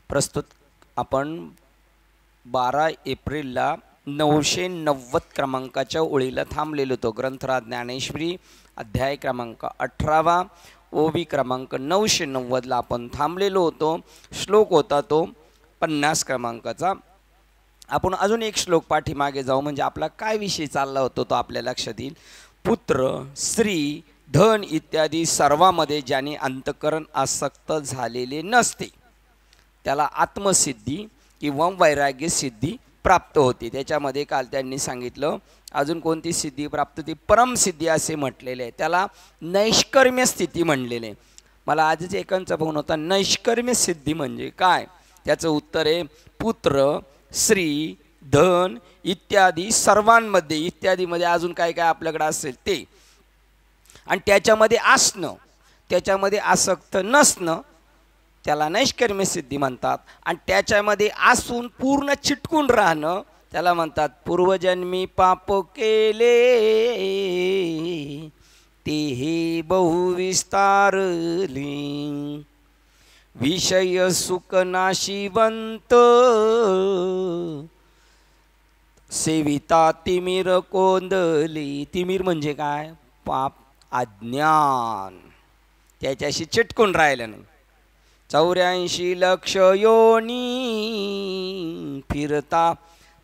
प्रस्तुत आपण 12 एप्रिलला 990 क्रमांकाच्या ओळीला थांबलेलो होतो. ग्रंथराज ज्ञानेश्वरी अध्याय क्रमांक 18 ओवी क्रमांक 990ला आपण थांबलेलो होतो. श्लोक होता तो 50 क्रमांकाचा. आपण अजून एक श्लोक पाठीमागे जाऊ म्हणजे आपला काय विषय चालला होता तो आपल्या लक्षात येईल. पुत्र, स्त्री, धन इत्यादी सर्वांमध्ये ज्याने अंतःकरण आसक्त झालेले नसते त्याला आत्मसिद्धी किंवा वैराग्य सिद्धी प्राप्त होते. त्याच्यामध्ये काल त्यांनी सांगितलं अजून कोणती सिद्धी प्राप्त होती, परमसिद्धी असे म्हटलेले आहे. त्याला नैष्कर्म्य स्थिती म्हणलेले. मला आजच एकांचा फोन होता, नैष्कर्म्य सिद्धी म्हणजे काय? त्याचं उत्तर आहे पुत्र, स्त्री, धन इत्यादी सर्वांमध्ये, इत्यादीमध्ये अजून काय काय आपल्याकडे असेल ते, आणि त्याच्यामध्ये असणं, त्याच्यामध्ये आसक्त नसणं त्याला नैष्कर्म्य सिद्धी म्हणतात. आणि त्याच्यामध्ये असून पूर्ण चिटकून राहणं त्याला म्हणतात पूर्वजन्मी पाप केले ते हे बहुविस्तारले विषय सुख नाशिवंत सेविता तिमिर कोंदली. तिमिर म्हणजे काय? पाप, अज्ञान, त्याच्याशी चिटकून राहिलं नाही. 84 लक्ष योनी फिरता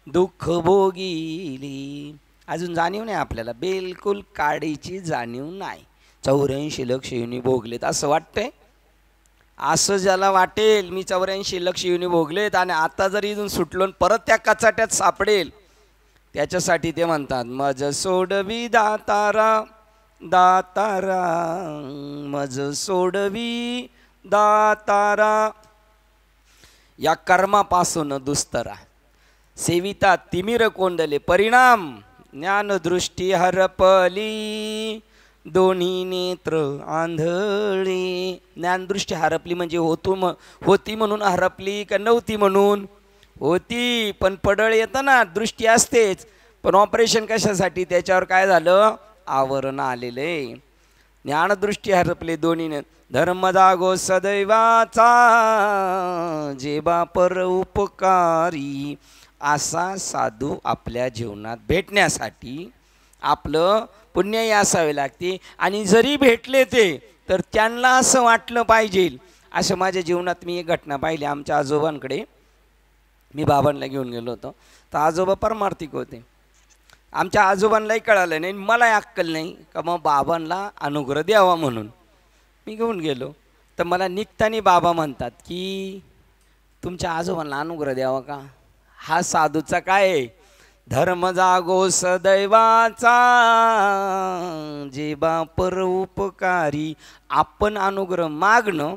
दुःख भोगिली. अजून जाणीव नाही आपल्याला, बिलकुल काडीची जाणीव नाही. 84 लक्ष योनी भोगलेत असं वाटतंय. असं ज्याला वाटेल मी 84 लक्ष योनी भोगलेत आणि आता जर इथून सुटलो परत त्या कचाट्यात सापडेल, त्याच्यासाठी ते म्हणतात मज सोडवी दातारा दातारा, मज सोडवी दातारा. या कर्मापासून दुस्तरा सेविता तिमिर कोंडले. परिणाम ज्ञानदृष्टी हरपली दोन्ही नेत्र आंधळी. ज्ञानदृष्टी हरपली म्हणजे होती म्हणून हरपली का नव्हती म्हणून? होती, पण पडळ येतं ना, दृष्टी असतेच, पण ऑपरेशन कशासाठी? त्याच्यावर काय झालं? आवरण आलेले. ज्ञानदृष्टी हरपले दोन्हीने. धर्म जागो सदैवाचा जेबा पर उपकारी. असा साधू आपल्या जीवनात भेटण्यासाठी आपलं पुण्यही असावे लागते. आणि जरी भेटले ते तर त्यांना असं वाटलं पाहिजे. असं माझ्या जीवनात मी एक घटना पाहिली. आमच्या आजोबांकडे मी बाबांना घेऊन गेलो होतो, तर आजोबा परमार्थिक होते. आमच्या आजोबांनाही कळालं नाही, मलाही अक्कल नाही का मग बाबांना अनुग्रह द्यावा म्हणून मी घेऊन गेलो. तर मला निघताना बाबा म्हणतात की तुमच्या आजोबांना अनुग्रह द्यावा का? हा साधूचा काय आहे? धर्म जागो सदैवाचा जेबा पर उपकारी. आपण अनुग्रह मागणं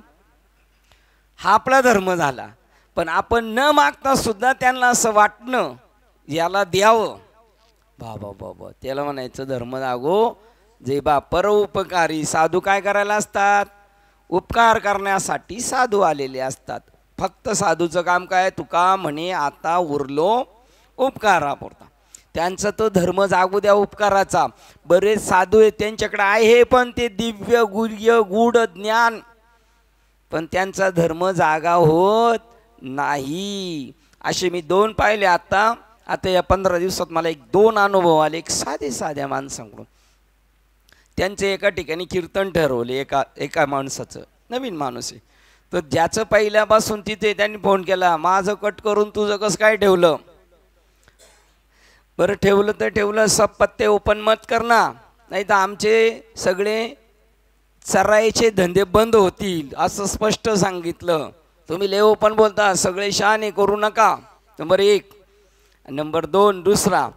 हा आपला धर्म झाला, पण आपण न मागता सुद्धा त्यांना असं वाटणं याला द्यावं. बाबा बाबा, त्याला म्हणायचं धर्म जागो जेबा पर उपकारी. साधू काय करायला असतात? उपकार करण्यासाठी साधू आलेले असतात. फक्त साधूचं काम काय? तुका म्हणे आता उरलो उपकारापुरता. त्यांचा तो धर्म जागू द्या उपकाराचा. बरेच साधू आहेत त्यांच्याकडे आहे पण ते दिव्य गुह्य गूढ ज्ञान, पण त्यांचा धर्म जागा होत नाही. असे मी 2 पाहिले. आता या 15 दिवसात मला 2 अनुभव आले. एक साध्या माणसांकडून. त्यांचे एका ठिकाणी कीर्तन ठरवले. एका माणसाचं, नवीन माणूस आहे, तर ज्याचं पहिल्यापासून तिथे त्यांनी फोन केला, माझं कट करून तुझं कसं काय ठेवलं? बरं ठेवलं तर ठेवलं, सब पत्ते ओपन मत करना, नाही तर आमचे सगळे चराईचे धंदे बंद होतील असं स्पष्ट सांगितलं. तुम्ही लय ओपन बोलता, सगळे शहाणे करू नका. नंबर 1. नंबर 2, दुसरा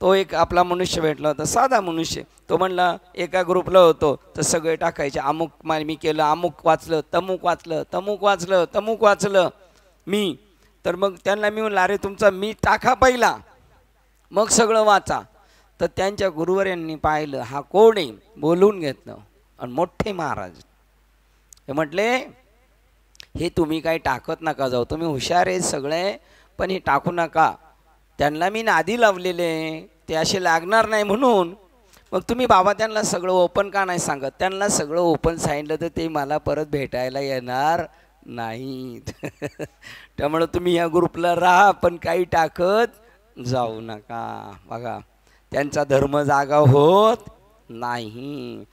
तो एक आपला मनुष्य भेटला होता, साधा मनुष्य. तो म्हणला एका ग्रुपला होतो तर सगळे टाकायचे अमुक मी केलं, अमुक वाचलं, तमुक वाचलं, तमुक वाचलं, तमुक वाचलं मी. तर मग त्यांना मी म्हणलं अरे तुमचा मी टाका पहिला मग सगळं वाचा. तर त्यांच्या गुरुवर्यांनी पाहिलं हा कोण आहे, बोलवून घेतलं आणि मोठे महाराज हे म्हटले हे तुम्ही काही टाकत नका जाऊ, तुम्ही हुशार आहे सगळे, पण हे टाकू नका. त्यांना मी नादी लावलेले ते असे लागणार नाही म्हणून. मग तुम्ही बाबा त्यांना सगळं ओपन का नाही सांगत? त्यांना सगळं ओपन सांगितलं तर ते मला परत भेटायला येणार नाही. त्यामुळे तुम्ही या ग्रुपला राहा, पण काही टाकत जाऊ नका. बघा, त्यांचा धर्म जागा होत नाही.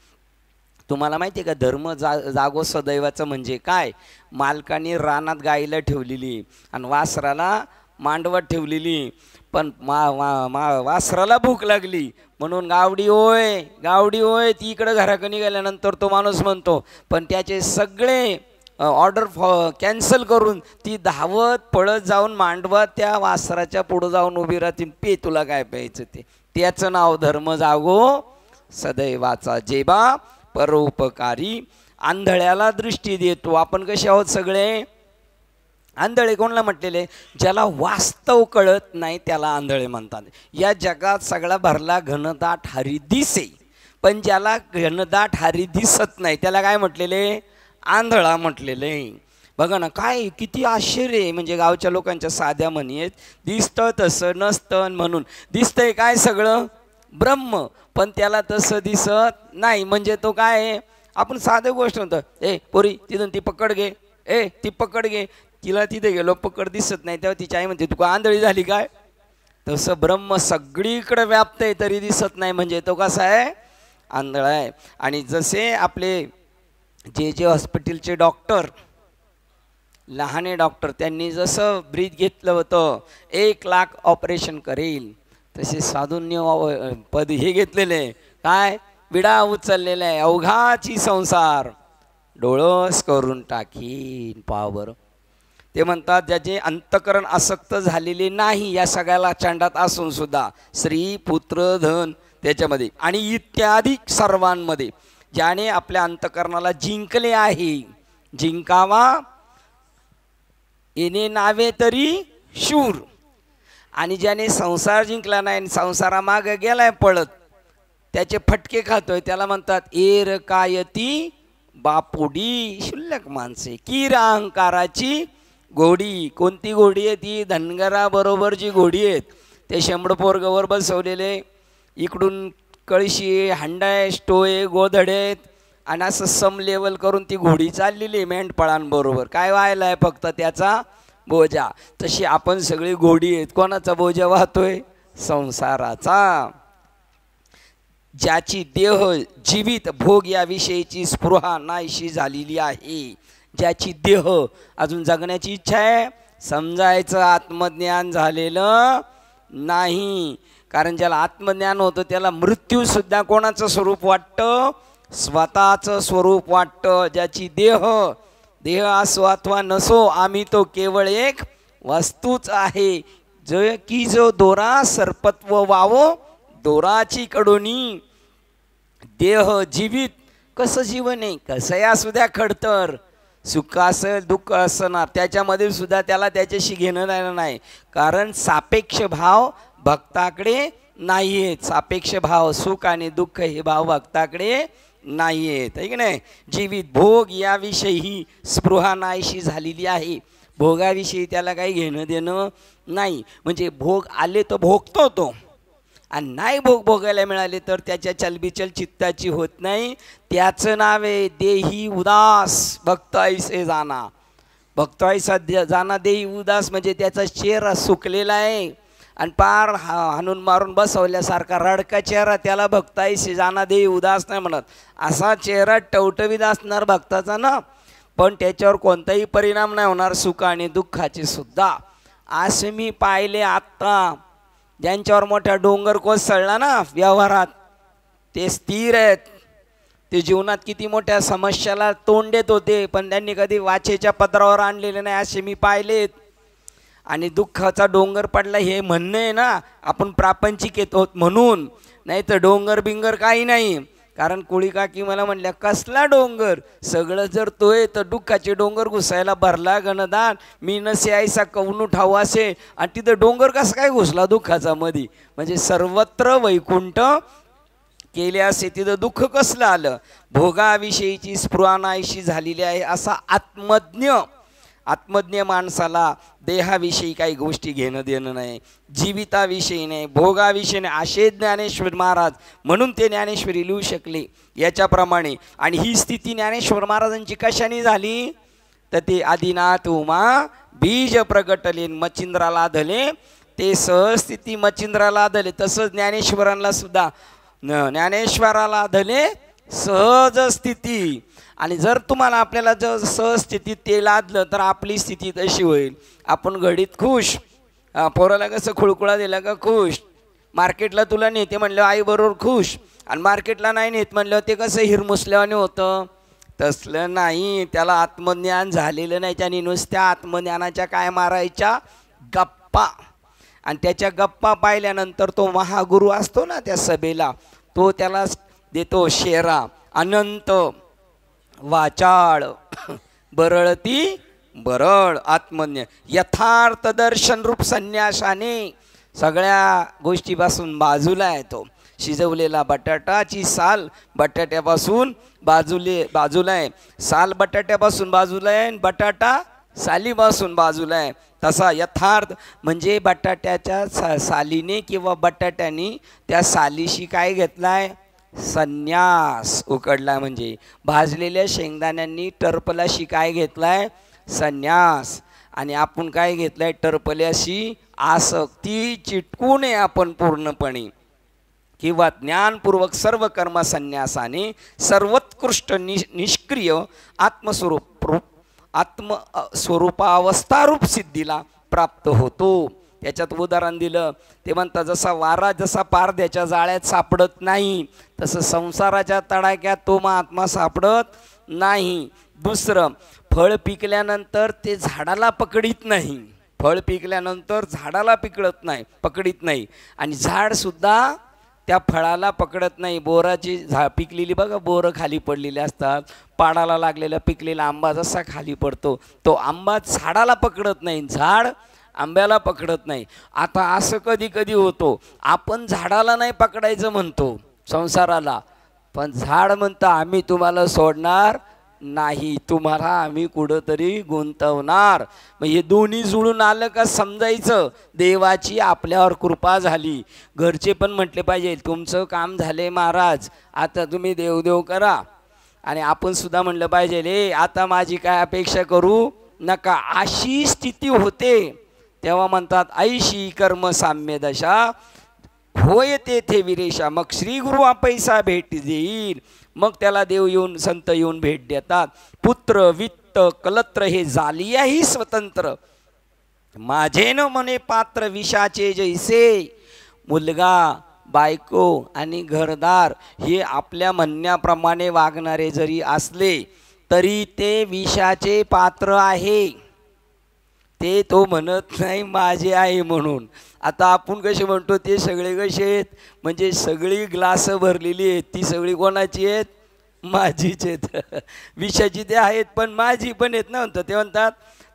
तुम्हाला माहिती आहे का धर्म जागो सदैवाचं म्हणजे काय? मालकाने रानात गाईला ठेवलेली आणि वासराला मांडवत ठेवलेली, पण वासराला भूक लागली म्हणून गावडी होय गावडी होय ती इकडं घराकडे निघाल्यानंतर तो माणूस म्हणतो, पण त्याचे सगळे ऑर्डर कॅन्सल करून ती धावत पळत जाऊन मांडवत त्या वासराच्या पुढं जाऊन उभी राहते. पे तुला काय प्यायचं ते. त्याचं नाव धर्म जागो सदैवाचा. जेबा परोपकारी. आंधळ्याला दृष्टी देतो. आपण कसे आहोत सगळे आंधळे. कोणाला म्हटलेले? ज्याला वास्तव कळत नाही त्याला आंधळे म्हणतात. या जगात सगळा भरला घनदाट हरी दिसे, पण ज्याला घनदाट हरी दिसत नाही त्याला काय म्हटलेले? आंधळा म्हटलेले. बघा ना, काय किती आश्चर्य आहे. म्हणजे गावच्या लोकांच्या साध्या म्हणी आहेत, दिसतं तसं नसतं म्हणून. दिसतंय काय? सगळं ब्रह्म, पण त्याला तसं दिसत नाही. म्हणजे तो काय आहे? आपण साधं गोष्ट म्हणतो, ए पोरी तिथून ती पकड घे, ए ती पकड घे. तिला तिथे गेलो पकड दिसत नाही, तेव्हा तिची आई म्हणते तू आंधळी झाली काय? तसं ब्रह्म सगळीकडे व्याप्त आहे तरी दिसत नाही, म्हणजे तो कसा आहे? आंधळा आहे. आणि जसे आपले जे हॉस्पिटलचे डॉक्टर, लहाने डॉक्टर, त्यांनी जसं ब्रीथ घेतलं होतं 1,00,000 ऑपरेशन करेल, तसे साधूंनी पद हे घेतलेले काय? विडा उचललेला आहे, अवघाची संसार डोळस करून टाकीन. पावर. ते म्हणतात ज्याचे अंतकरण आसक्त झालेले नाही या सगळ्याला चांडात असून सुद्धा स्त्री पुत्र धन त्याच्यामध्ये आणि इत्यादी सर्वांमध्ये ज्याने आपल्या अंतकरणाला जिंकले आहे, जिंकावा येणे नावे तरी शूर. आणि ज्याने संसार जिंकला नाही, संसारामागे गेलाय पळत, त्याचे फटके खातोय, त्याला म्हणतात एर कायती बापुडी. शुल्लक माणसे. कीर अहंकाराची घोडी. कोणती घोडी आहे ती? धनगराबरोबर जी घोडी आहेत ते शेंबडपोरगवर बसवलेले, इकडून कळशी हांडाय स्टोय गोधडेत आणि असं सम लेवल करून ती घोडी चाललेली मेंढपाळांबरोबर. काय व्हायला आहे? फक्त त्याचा बोजा. तशी आपण सगळी घोडी आहेत. कोणाचा बोजा वाहतोय? संसाराचा. ज्याची देह जीवित भोग याविषयीची स्पृहा नाहीशी झालेली आहे, ज्याची देह अजून जगण्याची इच्छा आहे, समजायचं आत्मज्ञान झालेलं नाही. कारण ज्याला आत्मज्ञान होतं त्याला मृत्यूसुद्धा कोणाचं स्वरूप वाटतं? स्वतःचं स्वरूप वाटतं. ज्याची देह असो अथवा नसो, आम्ही तो केवळ एक वस्तूच आहे. जो दोरा सर्पत्व वावो दोराची कडोनी. देह जीवित. कसं जीवन आहे? कसंही असू द्या खडतर, सुख असेल दुःख असणार, त्याच्यामध्ये सुद्धा त्याला त्याच्याशी घेणं देणं नाही. कारण सापेक्ष भाव भक्ताकडे नाही आहेत. सापेक्ष भाव सुख आणि दुःख हे भाव भक्ताकडे नाही आहेत, आहे की नाही? जीवित भोग याविषयी ही स्पृहा नाहीशी झालेली आहे. भोगाविषयी त्याला काही घेणं देणं नाही. म्हणजे भोग आले तर भोगतो तो, आणि नाही भोगायला मिळाले तर त्याच्या चलबिचल चित्ताची होत नाही. त्याचं नाव आहे देही उदास. भक्त ऐसे जाना. भक्त ऐसा जाना देही उदास. म्हणजे त्याचा चेहरा सुकलेला आहे आणि पार हाणून मारून बसवल्यासारखा रडका चेहरा, त्याला भक्त ऐसे जाना देही उदास नाही म्हणत. असा चेहरा टवटवीत असणार भक्ताचा ना, पण त्याच्यावर कोणताही परिणाम नाही होणार सुख आणि दुःखाचे सुद्धा. असे मी पाहिले आत्ता. ज्यांच्यावर मोठा डोंगर कोसळला ना व्यवहारात, ते स्थिर आहेत. ते जीवनात किती मोठ्या समस्याला तोंड देत होते, पण त्यांनी कधी वाचेच्या पत्रावर आणलेले नाही, असे मी पाहिलेत. आणि दुःखाचा डोंगर पडला हे म्हणणं आहे ना, आपण प्रापंचिक येत होत म्हणून, नाही तर डोंगर बिंगर काही नाही. कारण कोळी काकी मला म्हणल्या कसला डोंगर? सगळं जर तोय तर दुःखाचे डोंगर घुसायला भरला गणदान. मी नसे ऐसा कवनू ठाऊ असे, आणि तिथं डोंगर कसा काय घुसला दुःखाचा मधी? म्हणजे सर्वत्र वैकुंठ केले असे, तिथं दुःख कसलं आलं? भोगाविषयीची स्पृहा नाहीशी झालेली आहे. असा आत्मज्ञ माणसाला देहाविषयी काही गोष्टी घेणं देणं नाही, जीविताविषयी नाही, भोगाविषयी नाही, असे ज्ञानेश्वर महाराज. म्हणून ते ज्ञानेश्वरी लिहू शकले याच्याप्रमाणे. आणि ही स्थिती ज्ञानेश्वर महाराजांची कशाने झाली? तर ते आदिनाथ उमा बीज प्रगटले मच्छिंद्राला धले, ते सहस्थिती मच्छिंद्राला धले. तसंच ज्ञानेश्वरांना सुद्धा ज्ञानेश्वराला धले सहज स्थिती. आणि जर तुम्हाला आपल्याला जर सहज स्थितीत ते लादलं तर आपली स्थिती तशी होईल. आपण घडीत खुश, पोराला कसं खुळकुळा दिला का खुश, मार्केटला तुला नेते म्हणलं आई बरोबर खुश, आणि मार्केटला नाही नेत म्हणलं ते कसं हिरमुसल्यावाने होतं. तसलं नाही, त्याला आत्मज्ञान झालेलं नाही. त्याने नुसत्या आत्मज्ञानाच्या काय मारायच्या गप्पा, आणि त्याच्या गप्पा पाहिल्यानंतर तो महागुरू असतो ना त्या सभेला, तो त्याला देतो शेरा अनंत वाचाळ बरळती बरळ आत्मज्ञ यथार्थ दर्शन रूप संन्यासाने सगळ्या गोष्टीपासून बाजूला आहे. तो शिजवलेला बटाटाची साल बटाट्यापासून बाजूला आहे, साल बटाट्यापासून बाजूला आहे, बटाटा सालीपासून बाजूला आहे. तसा यथार्थ म्हणजे बटाट्याच्या सालीने किंवा बटाट्याने त्या सालीशी काय घेतलाय, संन्यास उकडला. म्हणजे भाजलेल्या शेंगदाण्यांनी टरपलाशी काय घेतलाय, संन्यास. आणि आपण काय घेतलाय, टरपल्याशी आसक्ती चिटकू नये आपण पूर्णपणे, किंवा ज्ञानपूर्वक सर्व कर्म संन्यासाने सर्वोत्कृष्ट निष्क्रिय आत्मस्वरूपावस्थारूप सिद्धीला प्राप्त होतो. त्याच्यात उदाहरण दिलं ते म्हणतात, जसा वारा जसा पारध्याच्या जाळ्यात सापडत नाही तसं संसाराच्या तडाख्यात तो महात्मा सापडत नाही. दुसरं, फळ पिकल्यानंतर ते झाडाला पकडीत नाही, फळ पिकल्यानंतर झाडाला पकडीत नाही, आणि झाडसुद्धा त्या फळाला पकडत नाही. बोराची पिकलेली बघा, बोरं खाली पडलेली असतात, पाडाला लागलेला पिकलेला आंबा जसा खाली पडतो, तो आंबा झाडाला पकडत नाही, झाड आंब्याला पकडत नाही. आता असं कधी कधी होतो, आपण झाडाला नाही पकडायचं म्हणतो संसाराला, पण झाड म्हणतं आम्ही तुम्हाला सोडणार नाही, तुम्हाला आम्ही कुठंतरी गुंतवणार. मग हे दोन्ही जुळून आलं का समजायचं देवाची आपल्यावर कृपा झाली. घरचे पण म्हटले पाहिजे तुमचं काम झाले महाराज, आता तुम्ही देवदेव करा. आणि आपण सुद्धा म्हटलं पाहिजे आता माझी काय अपेक्षा करू नका. अशी स्थिती होते तेव्हा म्हणतात ऐशी कर्म साम्य दशा होय तेथे विरेशा. मग श्री गुरु पैसा भेट देईल, मग त्याला देव येऊन संत येऊन भेट देतात. पुत्र वित्त कलत्र हे जालियाही स्वतंत्र, माझे न मने पात्र विषाचे जैसे. मुलगा बायको आणि घरदार हे आपल्या म्हणण्याप्रमाणे वागणारे जरी असले तरी ते विषाचे पात्र आहे. ते तो म्हणत नाही माझे आहे म्हणून. आता आपण कसे म्हणतो ते सगळे कसे आहेत, म्हणजे सगळी ग्लास भरलेली आहेत, ती सगळी कोणाची आहेत, माझीच आहेत. विषाची ते आहेत पण माझी पण आहेत ना म्हणतात. ते म्हणतात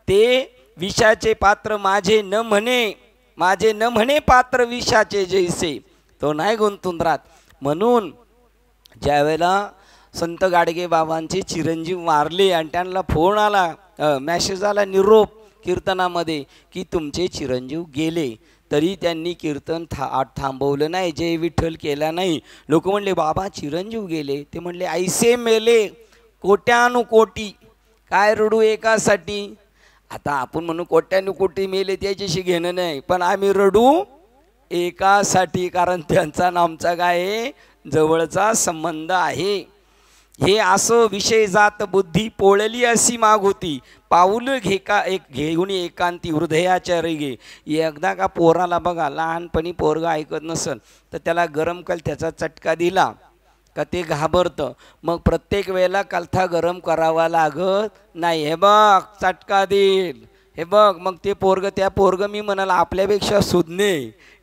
ते विषाचे पात्र माझे न म्हणे पात्र विषाचे जैसे, तो नाही गुंतून राहत. म्हणून ज्यावेळेला संत गाडगे बाबांचे चिरंजीव वारले आणि त्यांना फोन आला, मॅसेज आला निरोप कीर्तनामध्ये की तुमचे चिरंजीव गेले, तरी त्यांनी कीर्तन थांबवलं नाही, जय विठ्ठल केला नाही. लोक म्हणले बाबा चिरंजीव गेले, ते म्हणले ऐसे मेले कोट्यानुकोटी, काय रडू एकासाठी. आता आपण म्हणू कोट्यानुकोटी मेले त्याच्याशी घेणं नाही, पण आम्ही रडू एकासाठी, कारण त्यांचा आमचा काय जवळचा संबंध आहे. हे असं विषय जात बुद्धी पोळली अशी माग होती, पाऊल घेऊन एकांती हृदयाच्या रेगे. एकदा का पोराला बघा, लहानपणी पोरगा ऐकत नसल तर त्याला गरम कलथ्याचा चटका दिला का ते घाबरतं, मग प्रत्येक वेळेला कलथा गरम करावा लागत नाही. हे बघ चटका देईल, हे बघ, मग ते त्या पोरग मी म्हणाला आपल्यापेक्षा सुज्ञ,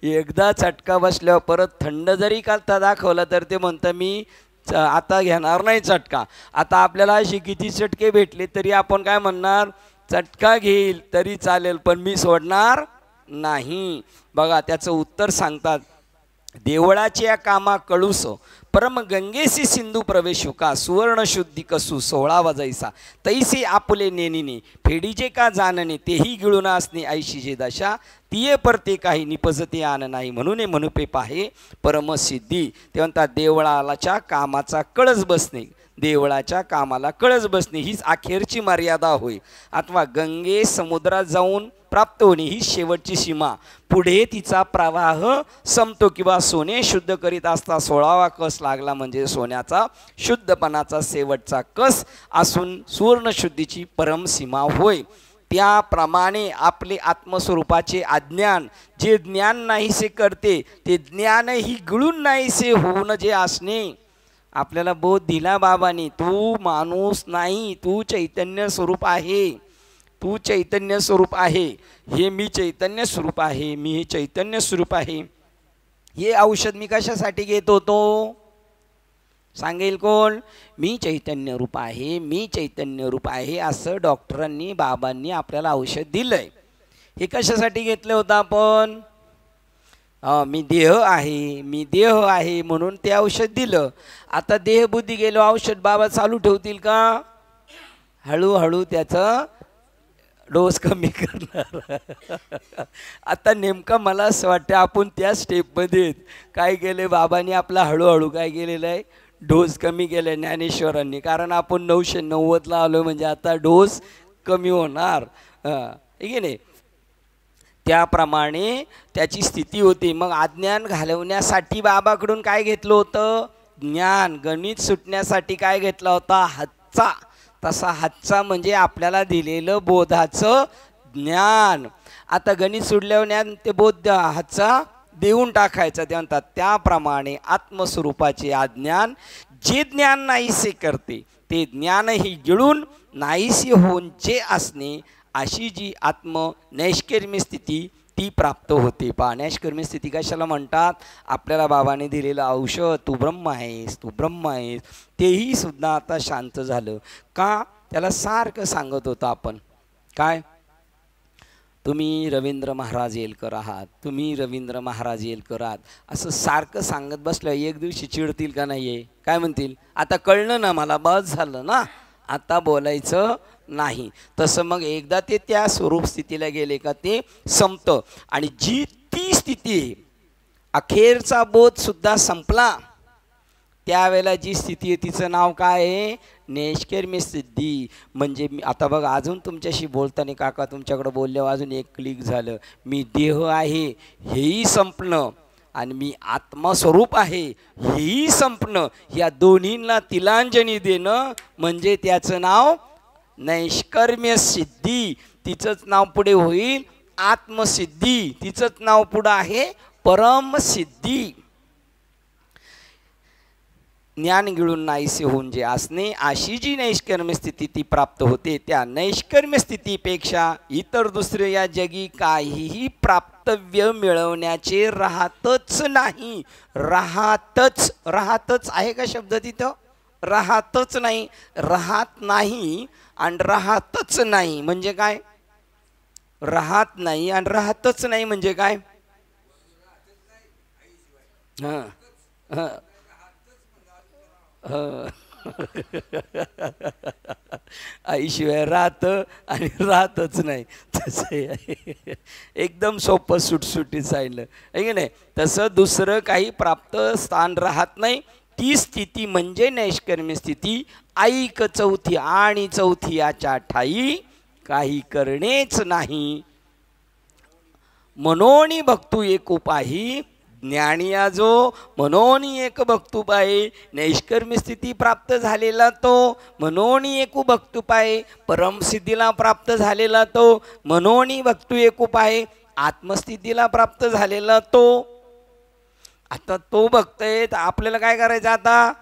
एकदा चटका बसल्यावर परत थंड जरी कलथा दाखवला तर ते म्हणतं मी आता घेणार नाही चटका. आता आपल्याला अशी किती चटके भेटले तरी आपण काय म्हणणार, चटका घेईल तरी चालेल पण मी सोडणार नाही. बघा त्याचं उत्तर सांगतात, देवळाच्या कामा कळूस परम गंगेसी सिंधू प्रवेशू का, सुवर्ण शुद्धी कसू 16 जैसा, तैसे आपुले नेनिने फेडीचे का जानने, तेही गिळून असणे ऐशीचे दशा, तिये परते काही निपजते आन नाही, म्हणून म्हणुपे पाहे परमसिद्धी. ते म्हणतात देवळाच्या कामाचा कळस बसणे, देवळाच्या कामाला कळस बसणे हीच अखेरची मर्यादा होय, अथवा गंगे समुद्रात जाऊन प्राप्त होणे ही शेवटची सीमा, पुढे तिचा प्रवाह संपतो. किंवा सोने शुद्ध करीत असता 16वा कस लागला म्हणजे सोन्याचा शुद्धपणाचा शेवटचा कस असून सुवर्णशुद्धीची परमसीमा होय. त्याप्रमाणे आपले आत्मस्वरूपाचे अज्ञान जे ज्ञान नाहीसे करते ते ज्ञानही गिळून नाहीसे होऊन जे असणे. आपल्याला बोध दिला बाबांनी, तू माणूस नाही, तू चैतन्य स्वरूप आहे, तू चैतन्य स्वरूप आहे, हे मी चैतन्य स्वरूप आहे, मी हे चैतन्य स्वरूप आहे. हे औषध मी कशासाठी घेत होतो सांगेल कोण? मी चैतन्य रूप आहे, मी चैतन्य रूप आहे असं डॉक्टरांनी बाबांनी आपल्याला औषध दिलंय. हे कशासाठी घेतलं होतं आपण? मी देह आहे, मी देह आहे म्हणून ते औषध दिलं. आता देहबुद्धी गेलो, औषध बाबा चालू ठेवतील का? हळूहळू त्याचं डोस कमी करणार. आता नेमका मला असं वाटतं आपण त्या स्टेपमध्ये काय केले बाबांनी आपला हळूहळू काय केलेलं आहे, डोस कमी केले ज्ञानेश्वरांनी. कारण आपण 990ला आलो म्हणजे आता डोस कमी होणार, ठीक आहे नाही. त्याप्रमाणे त्याची स्थिती होती. मग अज्ञान घालवण्यासाठी बाबाकडून काय घेतलं होतं? ज्ञान. गणित सुटण्यासाठी काय घेतला होता? हातचा. तसा हातचा म्हणजे आपल्याला दिलेलं बोधाचं ज्ञान. आता गणित सुटल्यावर ज्ञान ते बोध हातचा देऊन टाकायचं ते म्हणतात. त्याप्रमाणे आत्मस्वरूपाचे अज्ञान जे ज्ञान नाहीसे करते ते ज्ञानही गिळून नाहीसे होऊन जे असणे अशी जी आत्म नैष्कर्म्य स्थिती ती प्राप्त होते. पहा नैष्कर्म्य स्थिती कशाला म्हणतात? आपल्याला बाबाने दिलेलं औषध तू ब्रह्म आहेस, तू ब्रह्म आहेस, तेही सुद्धा आता शांत झालं का? त्याला सारखं सांगत होतं आपण काय, तुम्ही रवींद्र महाराज येलकर आहात, तुम्ही रवींद्र महाराज येलकर आहात असं सारखं सांगत बसलं एक दिवशी चिडतील का नाही आहे? काय म्हणतील? आता कळलं ना मला, बस झालं ना, आता बोलायचं नाही. तसं मग एकदा ते त्या स्वरूप स्थितीला गेले का ते संपतं. आणि जी ती स्थिती अखेरचा बोध सुद्धा संपला त्यावेळेला जी स्थिती आहे तिचं नाव काय आहे? नैष्कर्म्य सिद्धी. म्हणजे मी आता बघा अजून तुमच्याशी बोलताना काका तुमच्याकडे बोलल्यावर अजून एक क्लिक झालं. मी देह आहे हेही संपणं आणि मी आत्मस्वरूप आहे हेही संपणं, या दोन्हींना तिलांजली देणं म्हणजे त्याचं नाव नैष्कर्म्य सिद्धी. तिचंच नाव पुढे होईल आत्मसिद्धी, तिचंच नाव पुढं आहे परमसिद्धी. ज्ञान गिळून नाहीसे होऊन जे असणे अशी जी नैष्कर्म्य स्थिती ती प्राप्त होते. त्या नैष्कर्म्य स्थितीपेक्षा इतर दुसरे या जगी काहीही प्राप्तव्य मिळवण्याचे राहतच नाही. राहतच, राहतच आहे का शब्द तिथं? राहतच नाही, राहत नाही आणि राहतच नाही म्हणजे काय? राहत नाही आणि राहतच नाही म्हणजे काय? हां हां आईशिवाय राहतं आणि राहतच नाही, तसं आहे. एकदम सोपं सुटसुटीत सांगितलं आहे की नाही. तसं दुसरं काही प्राप्त स्थान राहत नाही. ती स्थिती म्हणजे नैष्कर्म्य स्थिती. ऐक चौथी आणि चौथी याच्या ठाई काही करणेच नाही. मनोनी भक्तू एक उपाही ज्ञानिया जो मनोनी एक भक्तूप आहे. नैष्कर्म्य स्थिती प्राप्त झालेला तो मनोनी एक भक्तूप आहे. परमसिद्धीला प्राप्त झालेला तो मनोनी भक्तू एकूप आहे. आत्मस्थितीला प्राप्त झालेला तो, आता तो बघतोय तर आपल्याला काय करायचं? आता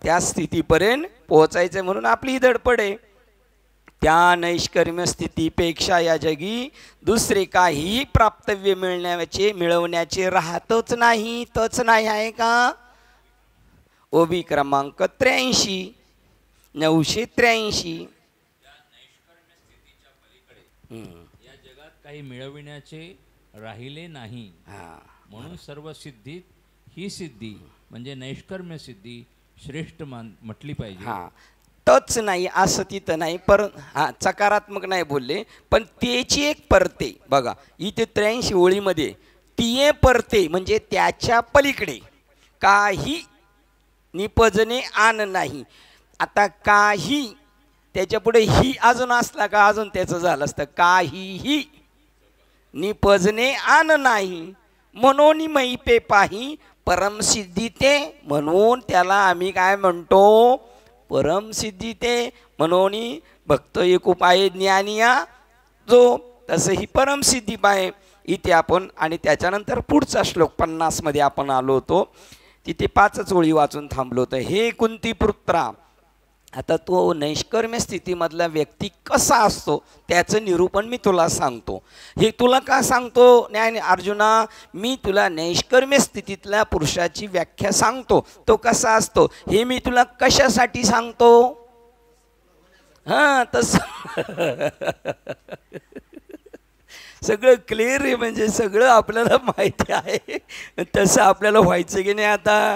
त्या स्थितीपर्यंत पोहोचायचं म्हणून आपली ही धडपड आहे. त्या नैष्कर्म्य स्थितीपेक्षा या जगी दुसरे काही प्राप्तव्य मिळवण्याचे राहतच नाही, तच नाही आहे का? ओबी क्रमांक 83 983. या जगात काही मिळविण्याचे राहिले नाही म्हणून सर्व सिद्धीत ही सिद्धी म्हणजे नैष्कर्म्य सिद्धी श्रेष्ठ म्हटली पाहिजे. हां, तच नाही असं तिथं नाही, पर हां सकारात्मक नाही बोलले, पण त्याची एक परते बघा इथे 83 ओळीमध्ये ती परते म्हणजे त्याच्या पलीकडे काही निपजणे आण नाही. आता काही त्याच्या पुढे ही अजून असला का अजून त्याचं झालं असतं काहीही निपजणे आन नाही म्हणून मैपे पाही परमसिद्धी ते, म्हणून त्याला आम्ही काय म्हणतो परमसिद्धी ते, म्हणून भक्त एक उपाय ज्ञानिया जो, तसं ही परमसिद्धी पाहे इथे आपण. आणि त्याच्यानंतर पुढचा श्लोक 50 मध्ये आपण आलो होतो, तिथे 5 ओळी वाचून थांबलो होतो. हे कुंती पुत्रा, आता तो नैष्कर्म्य स्थितीमधला व्यक्ती कसा असतो त्याचं निरूपण मी तुला सांगतो. हे तुला का सांगतो न्याय अर्जुना, मी तुला नैष्कर्म्य स्थितीतल्या पुरुषाची व्याख्या सांगतो, तो कसा असतो हे मी तुला कशासाठी सांगतो. हां तसं सगळं क्लिअर आहे, म्हणजे सगळं आपल्याला माहिती आहे, तसं आपल्याला व्हायचं की नाही आता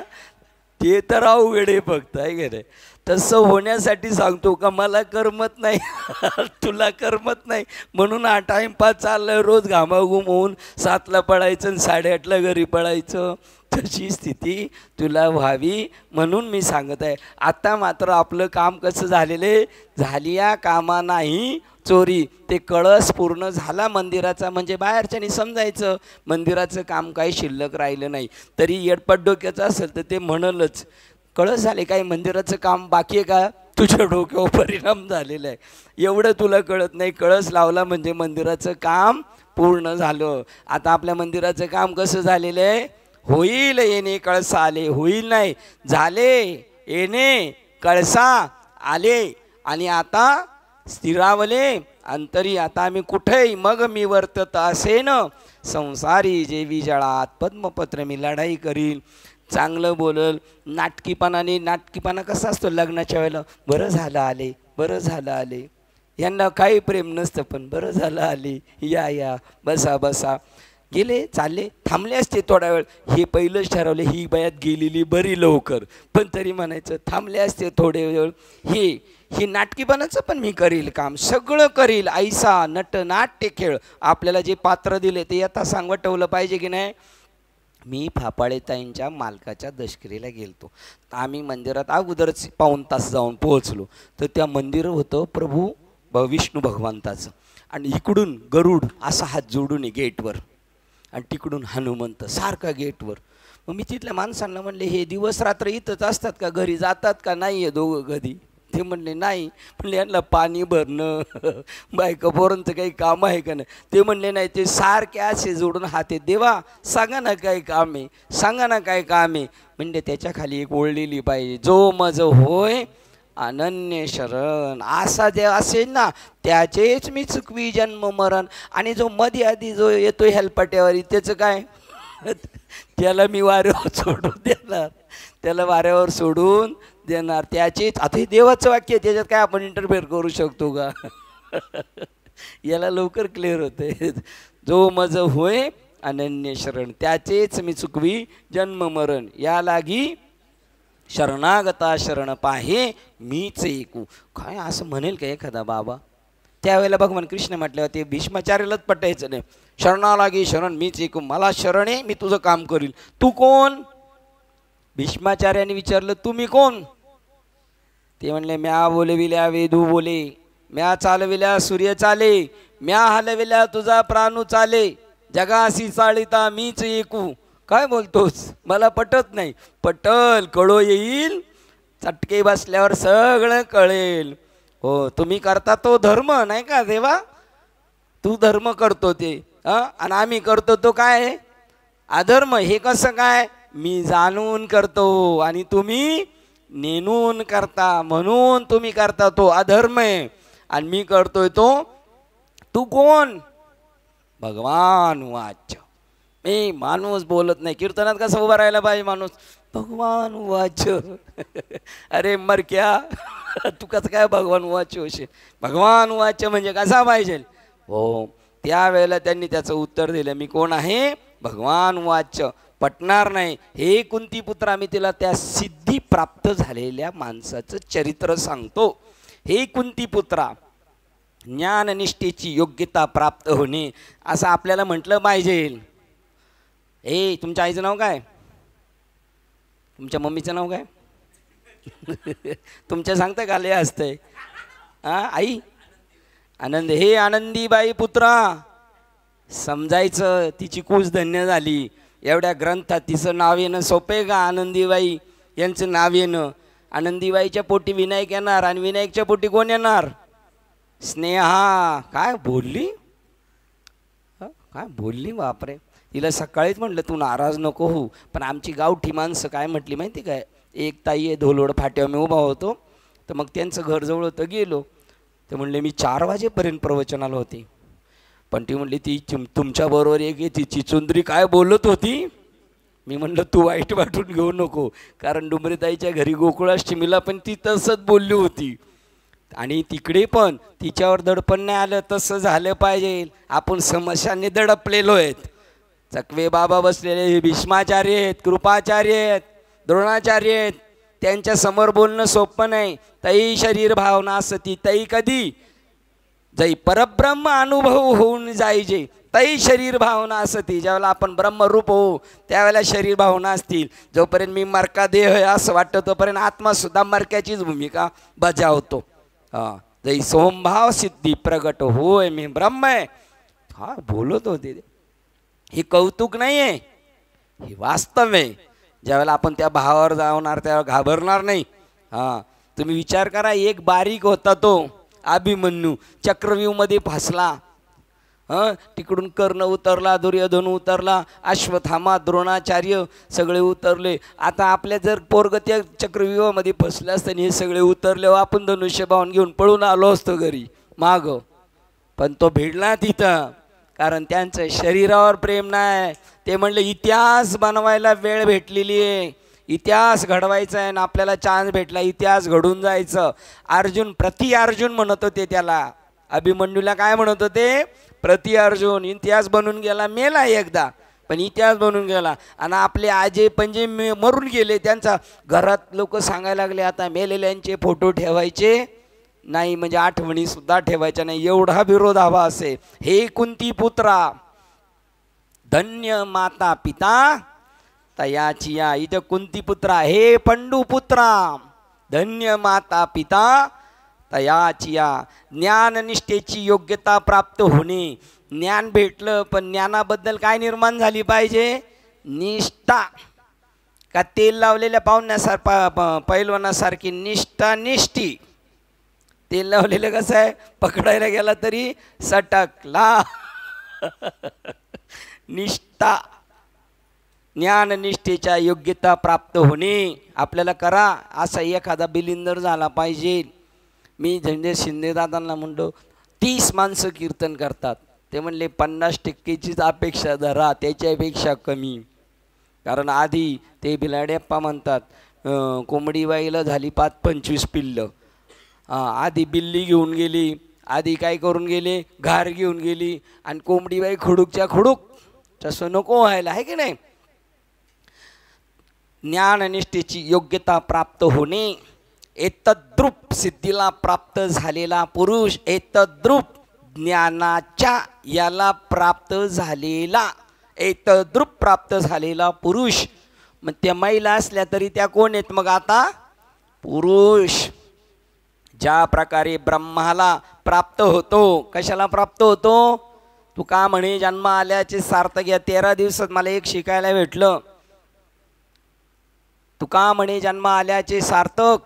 ते तर अवघड आहे फक्त आहे की नाही. तसं होण्यासाठी सांगतो का मला करमत नाही तुला करमत नाही म्हणून हा टाईमपास चाललं, रोज घामाघूम होऊन 7ला पळायचं आणि 8:30ला घरी पळायचं, तशी स्थिती तुला व्हावी म्हणून मी सांगत आहे. आता मात्र आपलं काम कसं झालेले, झाली या कामा नाही चोरी, ते कळस पूर्ण झाला मंदिराचा, म्हणजे बाहेरच्यानी समजायचं मंदिराचं काम काही शिल्लक राहिलं नाही. तरी येडपट डोक्याचं असेल तर ते म्हणलंच कळस झाले, काही मंदिराचं काम बाकी आहे का, तुझ्या डोक्यावर परिणाम झालेला आहे, एवढं तुला कळत नाही. कळस लावला म्हणजे मंदिराचं काम पूर्ण झालं. आता आपल्या मंदिराचं काम कसं झालेलं आहे, होईल येणे कळसा आले, होईल नाही झाले येणे कळसा आले, आणि आता स्थिरावले अंतरी, आता आम्ही कुठेही मग मी वर्तत असेन संसारी जेवी जळात पद्मपत्र मी लढाई करील. चांगलं बोलल, नाटकीपणा कसा असतो लग्नाच्या वेळेला, बरं झालं आले, बरं झालं आले, यांना काही प्रेम नसतं पण बरं झालं आले, या बसा बसा, गेले चालले, थांबले असते थोडा वेळ, हे पहिलंच ठरवले ही बयात गेलेली बरी लवकर, पण तरी म्हणायचं थांबले असते थोडे वेळ. हे नाटकीपणाचं पण मी करील काम, सगळं करील, ऐसा नट नाट्य खेळ, आपल्याला जे पात्र दिले ते आता सांगवटवलं पाहिजे की नाही. मी फापाळेताईंच्या मालकाच्या दशकरीला गेलतो, आम्ही मंदिरात अगोदरच 1.5 तास जाऊन पोहोचलो, तर त्या मंदिर होतं प्रभू विष्णू भगवंताचं, आणि इकडून गरुड असा हात जोडून गेटवर, आणि तिकडून हनुमंत सारखा गेटवर. मग मी तिथल्या माणसांना म्हणले हे दिवस रात्र इथंच असतात का, घरी जातात का नाही आहे दोघं कधी, ते म्हणले नाही. म्हणले यांना पाणी भरणं बायका पोरांचं काही काम आहे का नाही, ते म्हणले नाही, ते सारखे असे जोडून हात आहेत, देवा सांगा ना काय काम आहे, सांगा ना काय काम आहे. म्हणजे त्याच्या खाली एक ओळलेली पाहिजे, जो मज होय अनन्य शरण, असा जे असेल ना त्याचेच मी चुकवी जन्म मरण. आणि जो मध्ये आधी जो येतो हेलपाट्यावर त्याचं काय त्याला मी वाऱ्यावर सोडून देणार, त्याला वाऱ्यावर सोडून देणार त्याचेच. आता हे देवाचं वाक्य आहे, त्याच्यात काय आपण इंटरफेअर करू शकतो का याला लवकर क्लिअर होते. जो मज होय अनन्य शरण, त्याचेच मी चुकवी जन्म मरण, या लागी शरणागता शरण पाहे मीच ऐकू. काय असं म्हणेल का एखादा बाबा, त्यावेळेला भगवान कृष्ण म्हटल्यावर ते भीष्माचार्यालाच पटायचं नाही, शरणालागी शरण मीच ऐकू, मला शरण आहे मी तुझं काम करील. तू कोण, भीष्माचार्याने विचारलं तुम्ही कोण, ते म्हणले म्या बोलविल्या वेदू बोले, म्या चालविल्या सूर्य चाले, म्या हलविल्या तुझा प्राणू चाले, जगासी चालिता मीच ऐकू. काय बोलतोस, मला पटत नाही. पटल, कळो येईल, चटके बसल्यावर सगळं कळेल. हो तुम्ही करता तो धर्म नाही का देवा, तू धर्म करतो ते आणि आम्ही करतो तो काय अधर्म. हे कसं काय, मी जाणून करतो आणि तुम्ही नेणून करता, म्हणून तुम्ही करता तो अधर्म आहे आणि मी करतोय तो. तू कोण, भगवान वाच. मी माणूस बोलत नाही, कीर्तनात कसं उभा राहायला पाहिजे माणूस, भगवान वाच अरे मर क्या तू कसं काय भगवान वाच होशील, भगवान वाच म्हणजे कसा पाहिजे. हो त्यावेळेला त्यांनी त्याचं उत्तर दिलं, मी कोण आहे, भगवान वाच. पटणार नाही. हे कुंती पुत्रा, मी तिला त्या सिद्धी प्राप्त झालेल्या माणसाचं चरित्र सांगतो. हे कुंती पुत्रा, ज्ञाननिष्ठेची योग्यता प्राप्त होणे असं आपल्याला म्हटलं पाहिजे. तुमच्या आईचं नाव काय, तुमच्या मम्मीचं नाव काय, तुमच्या सांगता का लय असतंय हा आई आनंद हे आनंदीबाई पुत्रा समजायचं तिची कूच धन्य झाली. एवढ्या ग्रंथात तिचं नाव येणं सोपे का? आनंदीबाई यांचं नाव येणं. आनंदीबाईच्या पोटी विनायक येणार आणि विनायकच्या पोटी कोण येणार? स्नेहा. काय बोलली काय बोलली बापरे. तिला सकाळीच म्हटलं तू नाराज नको हो, पण आमची गावठी माणसं काय म्हटली माहिती काय? एक ताई आहे धोलोड फाट्यावर मी उभा होतो, तर मग त्यांचं घर जवळ होतं, गेलो तर म्हणले मी 4 वाजेपर्यंत प्रवचनाला होते. पण ती म्हणली ती तुमच्याबरोबर एक ती चिचुंद्री काय बोलत होती. मी म्हणलं तू वाईट वाटून घेऊ नको, कारण डुमरेताईच्या घरी गोकुळाष्टमीला पण ती तसंच बोलली होती. आणि तिकडे पण तिच्यावर दडपण नाही आलं. तसं झालं पाहिजे. आपण समस्यांनी दडपलेलो आहेत. चकवे बाबा बसलेले भीष्माचार्य आहेत, कृपाचार्य आहेत, द्रोणाचार्य आहेत. त्यांच्या समोर बोलणं सोपं नाही. तई शरीर भावना असती तई कधी जै परब्रह्म अनुभव होऊन जायचे तई शरीर भावना असती. ज्यावेळेला आपण ब्रह्मरूप होऊ त्यावेळेला शरीर भावना असतील. जोपर्यंत मी मरका देह आहे असं वाटतं तोपर्यंत आत्मासुद्धा मरक्याचीच भूमिका बजावतो. हां जै सोमभाव सिद्धी प्रगट होय मी ब्रह्म आहे. हा बोलत होते. हे कौतुक नाही आहे, हे वास्तव आहे. ज्यावेळेला आपण त्या भावावर जावणार त्यावेळेला घाबरणार नाही. हां तुम्ही विचार करा, एक बारीक होता तो अभिमन्यू, चक्रव्यूहमध्ये फसला. तिकडून कर्ण उतरला, दुर्योधन उतरला, अश्वत्थामा, द्रोणाचार्य सगळे उतरले. आता आपल्या जर पोरग त्या चक्रव्यूहामध्ये फसलं असतं हे सगळे उतरले, आपण धनुष्य बाण घेऊन पळून आलो असतो घरी माग. पण तो भिडला तिथं, कारण त्यांचं शरीरावर प्रेम नाही. ते म्हणले इतिहास बनवायला वेळ भेटलेली आहे, इतिहास घडवायचा आहे ना, आपल्याला चान्स भेटला इतिहास घडून जायचं. अर्जुन प्रति अर्जुन म्हणत होते त्याला, अभिमन्यूला काय म्हणत होते? प्रति अर्जुन. इतिहास बनून गेला, मेला एकदा पण इतिहास बनून गेला. आणि आपले आजे पंजे मरून गेले. त्यांचा घरात लोक सांगायला लागले आता मेलेल्यांचे फोटो ठेवायचे नाही, म्हणजे आठवणी सुद्धा ठेवायच्या नाही, एवढा विरोध हवा असे. हे कुंती पुत्रा धन्य माता पिता तयाचिया. इथं कुंती पुत्रा हे पंडू पुत्रा धन्य माता पिता तयाचिया. ज्ञाननिष्ठेची योग्यता प्राप्त होणे. ज्ञान भेटलं पण ज्ञानाबद्दल काय निर्माण झाली पाहिजे? निष्ठा. का तेल लावलेल्या पैलवानासारखी निष्ठा निष्ठी. तेल लावलेलं कसं आहे, पकडायला गेला तरी सटकला. निष्ठा ज्ञाननिष्ठेच्या योग्यता प्राप्त होणे आपल्याला करा. असा एखादा बिलिंदर झाला पाहिजे. मी झंडे शिंदेदादांना म्हणतो 30 माणसं कीर्तन करतात, ते म्हणले 50%चीच अपेक्षा धरा, त्याच्यापेक्षा कमी. कारण आधी ते बिलाडेप्पा म्हणतात कोंबडीबाईला झाली 5-25 पिल्लं. आधी बिल्ली घेऊन गेली, आधी काय करून गेले, घार घेऊन गेली, आणि कोंबडीबाई खडूकच्या खडूक. तसं नको व्हायला, आहे की नाही? ज्ञाननिष्ठेची योग्यता प्राप्त होणे. एतद्रूप सिद्धीला प्राप्त झालेला पुरुष, एतद्रूप ज्ञानाच्या याला प्राप्त झालेला, एतद्रूप प्राप्त झालेला पुरुष. मग त्या महिला असल्या तरी त्या कोण आहेत मग आता? पुरुष. ज्या प्रकारे ब्रह्माला प्राप्त होतो, कशाला प्राप्त होतो? तू का म्हणे जन्म आल्याचे सार्थक. या 13 दिवसात मला एक शिकायला भेटलं. तू का म्हणे जन्म आल्याचे सार्थक?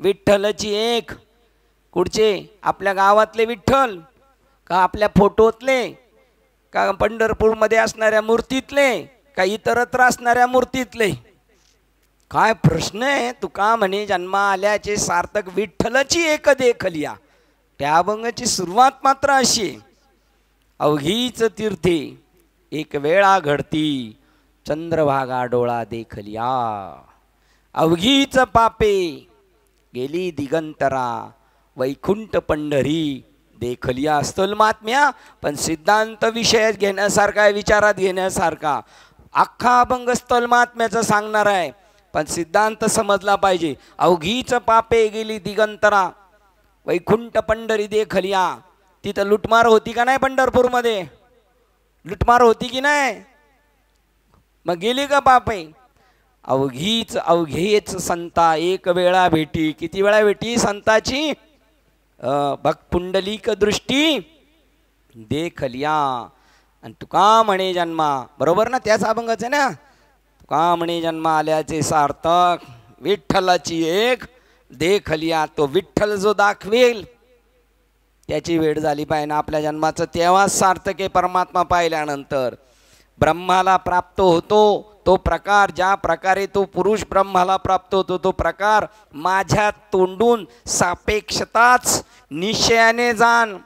विठ्ठलची एक. कुठचे? आपल्या गावातले विठ्ठल का आपल्या फोटोतले का पंढरपूरमध्ये असणाऱ्या मूर्तीतले का इतरत्र असणाऱ्या मूर्तीतले? काय प्रश्न आहे? तू का म्हणे जन्म आल्याचे सार्थक? विठ्ठलची एक देखलिया. त्या अभंगाची सुरुवात मात्र अशी, अवघीच तीर्थे एक वेळा घडती, चंद्रभागा डोळा देखलिया. अवघीच पापे गेली दिगंतरा, वैकुंठ पंढरी देखलिया. स्थूलमात्म्या पण सिद्धांत विषय घेण्यासारखा, विचारात घेण्यासारखा. अख्खा अभंग स्थूलमात्म्याचं सांगणार आहे, पण सिद्धांत समजला पाहिजे. अवघीच पापे गेली दिगंतरा, वैकुंठ पंढरी देखलिया. तिथं लुटमार होती का नाही? पंढरपूरमध्ये लुटमार होती की नाही? मग गेली का पापे? अवघीच अवघेच संता एक वेळा भेटी. किती वेळा भेटी संताची? बघ पुंडलिक दृष्टी देखलिया. आणि तुका म्हणे जन्मा, बरोबर ना? त्याच अभंगाच आहे ना. तुका म्हणे जन्मा आल्याचे सार्थक, विठ्ठलाची एक देखलिया. तो विठ्ठल जो दाखवेल त्याची वेळ झाली पाहिजे ना आपल्या जन्माचं, तेव्हाच सार्थक आहे परमात्मा पाहिल्यानंतर. ब्रह्माला प्राप्त होतो तो प्रकार, ज्या प्रकारे तो पुरुष ब्रह्माला प्राप्त होतो तो प्रकार माझ्या तोंडून सापेक्षताच निश्चयाने जाण,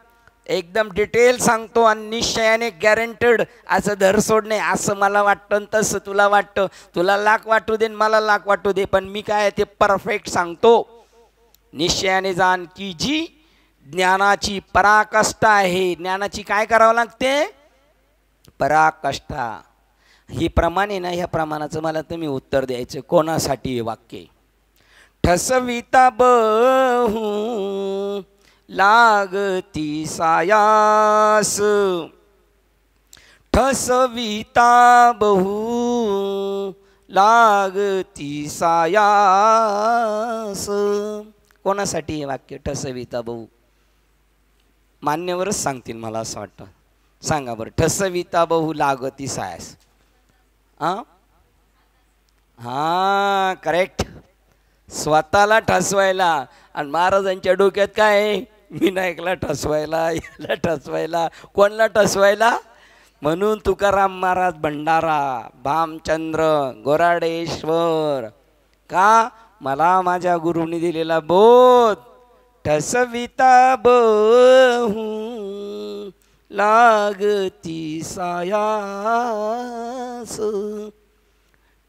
एकदम डिटेल सांगतो आणि निश्चयाने गॅरंटेड. असं धर सोड नाही, असं मला वाटतं तसं तुला वाटतं, तुला लाख वाटू दे मला लाख वाटू दे, पण मी काय ते परफेक्ट सांगतो. निश्चयाने जाण की जी ज्ञानाची पराकाष्ठा आहे. ज्ञानाची काय करावं लागते? पराकाष्ठा. ही प्रमाणे ना, ह्या प्रमाणाचं मला तुम्ही उत्तर द्यायचं. कोणासाठी हे वाक्य? ठसविता बहु लागती सायास, ठसविता बहु लागती सायास. कोणासाठी हे वाक्य? ठसविता बहु. मान्यवरच सांगतील मला असं वाटतं. सांगा बरं. ठसविता बहु लागती सायास. हा करेक्ट. स्वतःला ठसवायला. आणि महाराजांच्या डोक्यात काय आहे? विनायकला ठसवायला, याला ठसवायला. कोणला ठसवायला? म्हणून तुकाराम महाराज भंडारा, भामचंद्र, गोराडेश्वर. का? मला माझ्या गुरुनी दिलेला बोध. ठसविता बहु लागती सायास.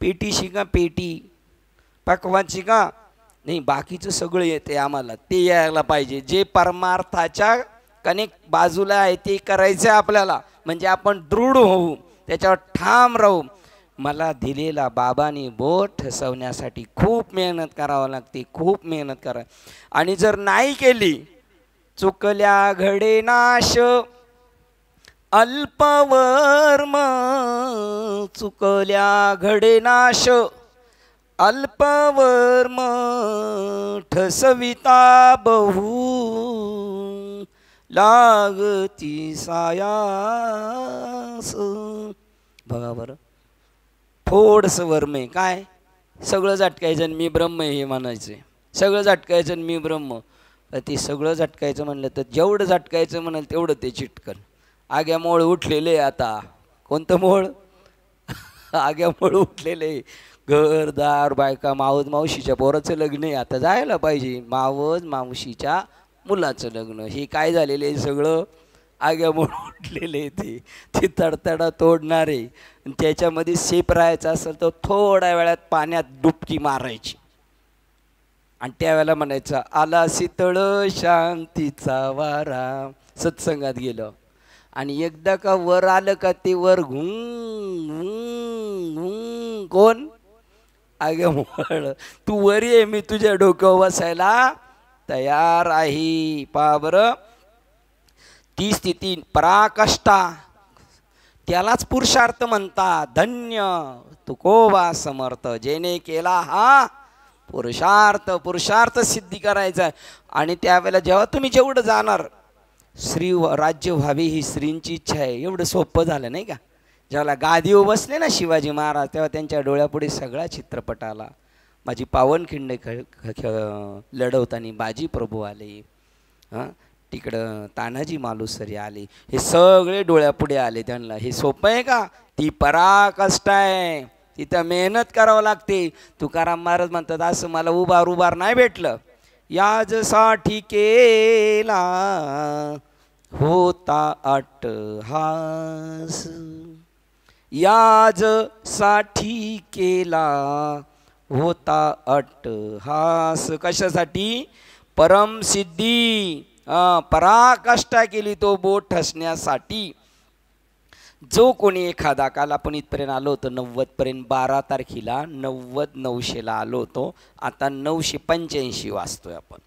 पेटी शिका, पेटी. पकवान शिका नाही, बाकीचं सगळं येते आम्हाला, ते यायला पाहिजे. जे परमार्थाच्या कनेक्ट बाजूला आहे ते करायचं आपल्याला, म्हणजे आपण दृढ होऊ, त्याच्यावर ठाम राहू. मला दिलेला बाबांनी बोट ठसवण्यासाठी खूप मेहनत करावं लागते, खूप मेहनत करा. आणि जर नाही केली, चुकल्या घडे नाश अल्पवर्म, चुकल्या घडे नाश अल्पवर्म, ठसविता बहु लागती सायास. बघा बरं, थोडंसं वर्म आहे. काय? सगळं झटकायचं मी ब्रह्म हे म्हणायचे, सगळं झटकायचं मी ब्रह्म. ते सगळं झटकायचं म्हणलं तर जेवढं झटकायचं म्हणाल तेवढं ते चिटकन. आग्या मोळ उठलेले आता. कोणतं मोळ? आग्या मोळ उठलेले. घरदार, बायका, मावस मावशीच्या पोराचं लग्न आहे, आता जायला पाहिजे. मावस मावशीच्या मुलाचं लग्न. हे काय झालेलं आहे सगळं? आग्या मोळ उठलेले. ते तडतडा तोडणारे. त्याच्यामध्ये सेप राहायचं असेल तर थोड्या वेळात पाण्यात डुबकी मारायची आणि त्यावेळेला म्हणायचं, आला शीतळ शांतीचा वारा. सत्संगात गेलं आणि एकदा का वर आलं का ते वर घुंग. कोण? आग्या मोळ. तू वर ये, मी तुझ्या डोक्यावर बसायला तयार आहे. पहा बरं, ती स्थिती पराकाष्ठा, त्यालाच पुरुषार्थ म्हणतात. धन्य तुकोबा समर्थ, जेने केला हा पुरुषार्थ. पुरुषार्थ सिद्धी करायचा. आणि त्यावेळेला जेव्हा तुम्ही जेवढं जाणार, श्री राज्य व्हावे ही श्रींची इच्छा आहे. एवढं सोपं झालं नाही का? जेव्हा गादीवर बसले ना शिवाजी महाराज, तेव्हा त्यांच्या डोळ्यापुढे सगळा चित्रपट आला. माझी पावनखिंड लढवताना बाजी प्रभू आले, तिकडं तानाजी मालुसरे आले, हे सगळे डोळ्यापुढे आले त्यांना. हे सोपं आहे का? ती पराकाष्ठा आहे, तिथं मेहनत करावं लागते. तुकाराम महाराज म्हणतात, असं मला उभार नाही भेटलं. याजसाठी केला होता अट्टहास, याजसाठी केला होता अट्टहास. कशासाठी? परमसिद्धी. पराकाष्ठा केली तो बोट ठसण्यासाठी. जो कोणी एखादा, काल आपण इथपर्यंत आलो होतो 90पर्यंत, 12 तारखेला 90-900ला आलो होतो, आता 985 वाचतोय आपण.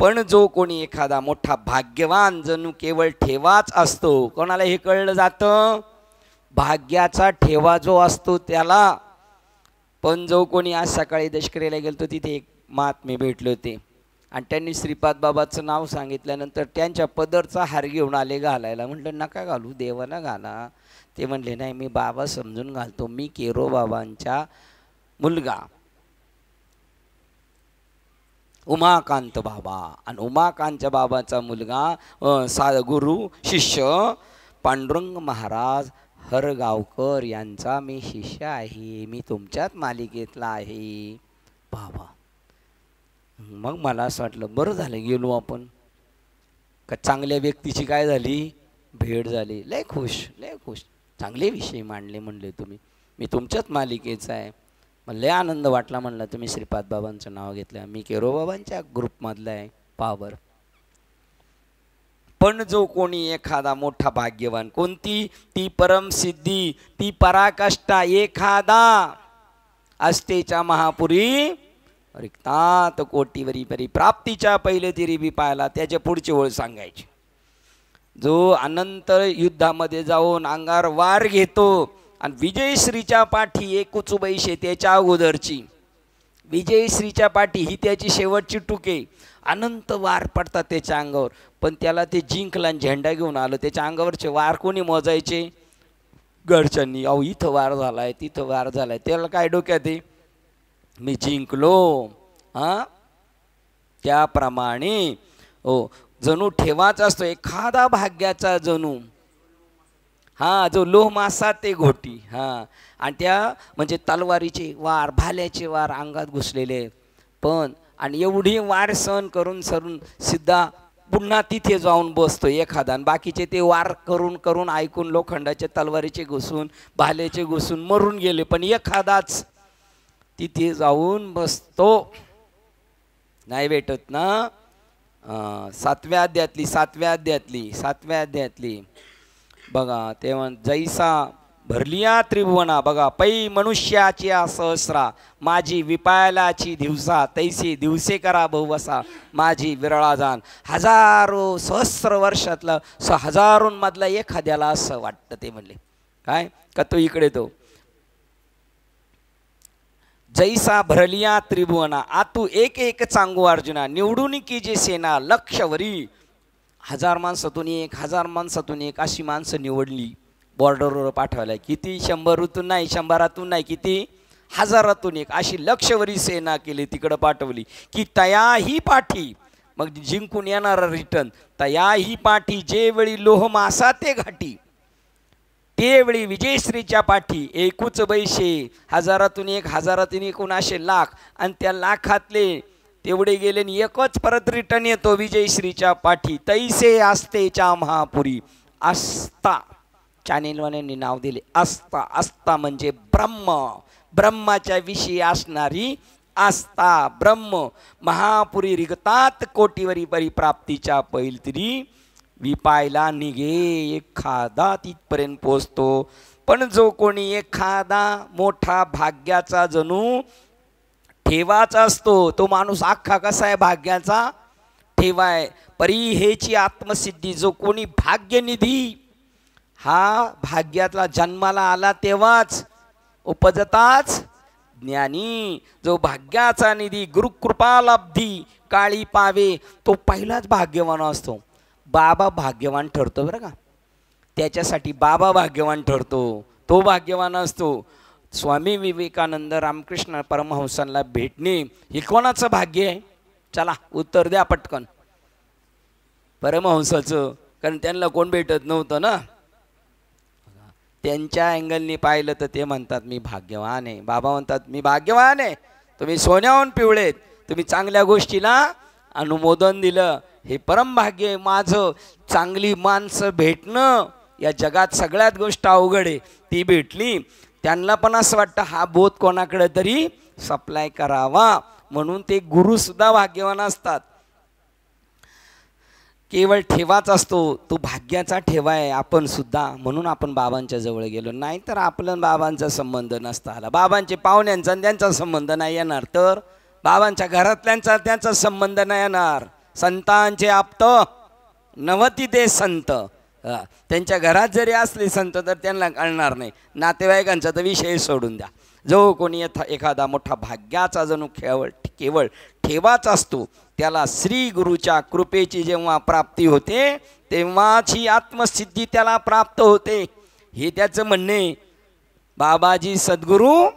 पण जो कोणी एखादा मोठा भाग्यवान, जणू केवळ ठेवाच असतो. कोणाला हे कळलं जातं? भाग्याचा ठेवा जो असतो त्याला पण जो कोणी आज सकाळी दशकरेला गेलतो तिथे एक महात्मे भेटले होते आणि त्यांनी श्रीपाद बाबाचं नाव सांगितल्यानंतर त्यांच्या पदरचा हार घेऊन आले घालायला. म्हटलं नका घालू, देवाला घाला. ते म्हणले नाही, मी बाबा समजून घालतो, मी केरो बाबांचा मुलगा उमाकांत बाबा, आणि उमाकांत बाबाचा मुलगा गुरु शिष्य पांडुरंग महाराज हरगावकर यांचा मी शिष्य आहे, मी तुमच्याच मालिकेतला आहे बाबा. मग मला असं वाटलं बरं झालं गेलो आपण, का चांगल्या व्यक्तीची काय झाली भेट झाली. लय खुश, लय खुश, चांगले विषय मांडले म्हणले तुम्ही, मी तुमच्याच मालिकेचा आहे. मला लय आनंद वाटला. म्हणलं तुम्ही श्रीपाद बाबांचं नाव घेतलं, मी केरो बाबांच्या ग्रुपमधला आहे पावर. पण जो कोणी एखादा मोठा भाग्यवान, कोणती ती परमसिद्धी, ती पराकाष्ठा एखादा असतेच्या महापुरी रिक्तात कोटीवरी परी प्राप्तीच्या पहिले तिरी बी पाहिला. त्याच्या पुढची ओळ सांगायची. जो अनंत युद्धामध्ये जाऊन अंगावर वार घेतो आणि विजयश्रीच्या पाठी एकुचुबैशे त्याच्या अगोदरची विजयश्रीच्या पाठी ही त्याची शेवटची टुके. अनंत वार पडतात त्याच्या अंगावर, पण त्याला ते जिंकला आणि झेंडा घेऊन आलं. त्याच्या अंगावरचे वार कोणी मोजायचे? घरच्यांनी. अहो इथं वार झालाय, तिथं वार झालाय. त्याला काय डोक्यात आहे, मी जिंकलो. हां, त्याप्रमाणे हो जणू ठेवाचा असतो एखादा भाग्याचा जणू. हां, जो लोह मासा ते घोटी. हां, आणि त्या म्हणजे तलवारीचे वार, भाल्याचे वार अंगात घुसलेले. पण आणि एवढी वार सहन करून सरून सिद्धा पुन्हा तिथे जाऊन बसतो एखादा. आणि बाकीचे ते वार करून करून ऐकून लोखंडाचे तलवारीचे घुसून भाल्याचे घुसून मरून गेले. पण एखादाच तिथे जाऊन बसतो. नाही भेटत ना. 7व्या अध्यायातली बघा, तेव्हा जैसा भरलिया त्रिभुवना, बघा पै मनुष्याची सहस्रा माझी विपायलाची दिवसा, तैसे दिवसे करा बहुवसा माझी विरळा जाण. हजारो सहस्र वर्षातलं हजारोंमधला एखाद्याला असं वाटतं. ते म्हणले काय का तो इकडे तो जैसा भरलिया त्रिभुवना आतू एक एक चांगू अर्जुना निवडून की जे सेना लक्षवरी. 1000 माणसातून 1000 माणसातून अशी माणसं निवडली बॉर्डरवर पाठवायला. किती? 100तून नाही, 100तून नाही, किती? 1000तून अशी लक्षवरी सेना केली, तिकडं पाठवली. की तयाही पाठी, मग जिंकून येणारा रिटर्न, तयाही पाठी जे वेळी लोह मासा ते घाटी, ते वेळी विजयश्रीच्या पाठी एकूच बैशे. 1000तून 1900 लाख, आणि त्या लाखातले तेवढे गेले आणि एकच परत रिटर्न येतो विजयश्रीच्या पाठी. तैसे आस्तेच्या महापुरी. आस्था चॅनेलवाल्यांनी नाव दिले आस्था. आस्था म्हणजे ब्रह्म, ब्रह्माच्या विषयी असणारी आस्था. ब्रह्म महापुरी रिगतात कोटीवरी परिप्राप्तीच्या पैलतरी विपायला निघे एखादा तिथपर्यंत पोचतो. पण जो कोणी एखादा मोठा भाग्याचा जणू ठेवाचा असतो, तो माणूस अख्खा कसा आहे? भाग्याचा ठेवाय. परी हेची आत्मसिद्धी. जो कोणी भाग्यनिधी, हा भाग्यातला जन्माला आला तेव्हाच उपजताच ज्ञानी. जो भाग्याचा निधी गुरुकृपालाब्धी काळी पावे, तो पहिलाच भाग्यवान असतो. बाबा भाग्यवान ठरतो बरं का, त्याच्यासाठी बाबा भाग्यवान ठरतो, तो भाग्यवान असतो. स्वामी विवेकानंद रामकृष्ण परमहंसांना भेटणे हे कोणाचं भाग्य आहे? चला उत्तर द्या पटकन. परमहंसाचं, कारण त्यांना कोण भेटत नव्हतं ना. त्यांच्या अँगलनी पाहिलं तर ते म्हणतात मी भाग्यवान आहे. बाबा म्हणतात मी भाग्यवान आहे. तुम्ही सोन्याहून पिवळेत, तुम्ही चांगल्या गोष्टीला अनुमोदन दिलं, हे परम भाग्य आहे माझं. चांगली माणसं भेटणं या जगात सगळ्यात गोष्ट अवघड आहे, ती भेटली. त्यांना पण असं वाटतं हा बोध कोणाकडे तरी सप्लाय करावा, म्हणून ते गुरुसुद्धा भाग्यवान असतात. केवळ ठेवाच असतो, तो भाग्याचा ठेवा आहे आपण सुद्धा. म्हणून आपण बाबांच्या जवळ गेलो, नाही तर आपलं बाबांचा संबंध नसता आला. बाबांचे पाहुण्यांचा त्यांचा संबंध नाही येणार, तर बाबांच्या घरातल्यांचा त्यांचा संबंध नाही येणार. संतांचे आप्त नवती ते संत, त्यांच्या घरात जरी असले संत तर त्यांना कळणार नाही. नातेवाईकांचा तर विषय सोडून द्या. जो कोणी एखादा मोठा भाग्याचा जणू केवळ ठेवाच असतो त्याला श्री गुरुच्या कृपेची जेव्हा प्राप्ती होते तेव्हाच ही आत्मसिद्धी त्याला प्राप्त होते. हे त्याचं म्हणणे. बाबाजी सद्गुरू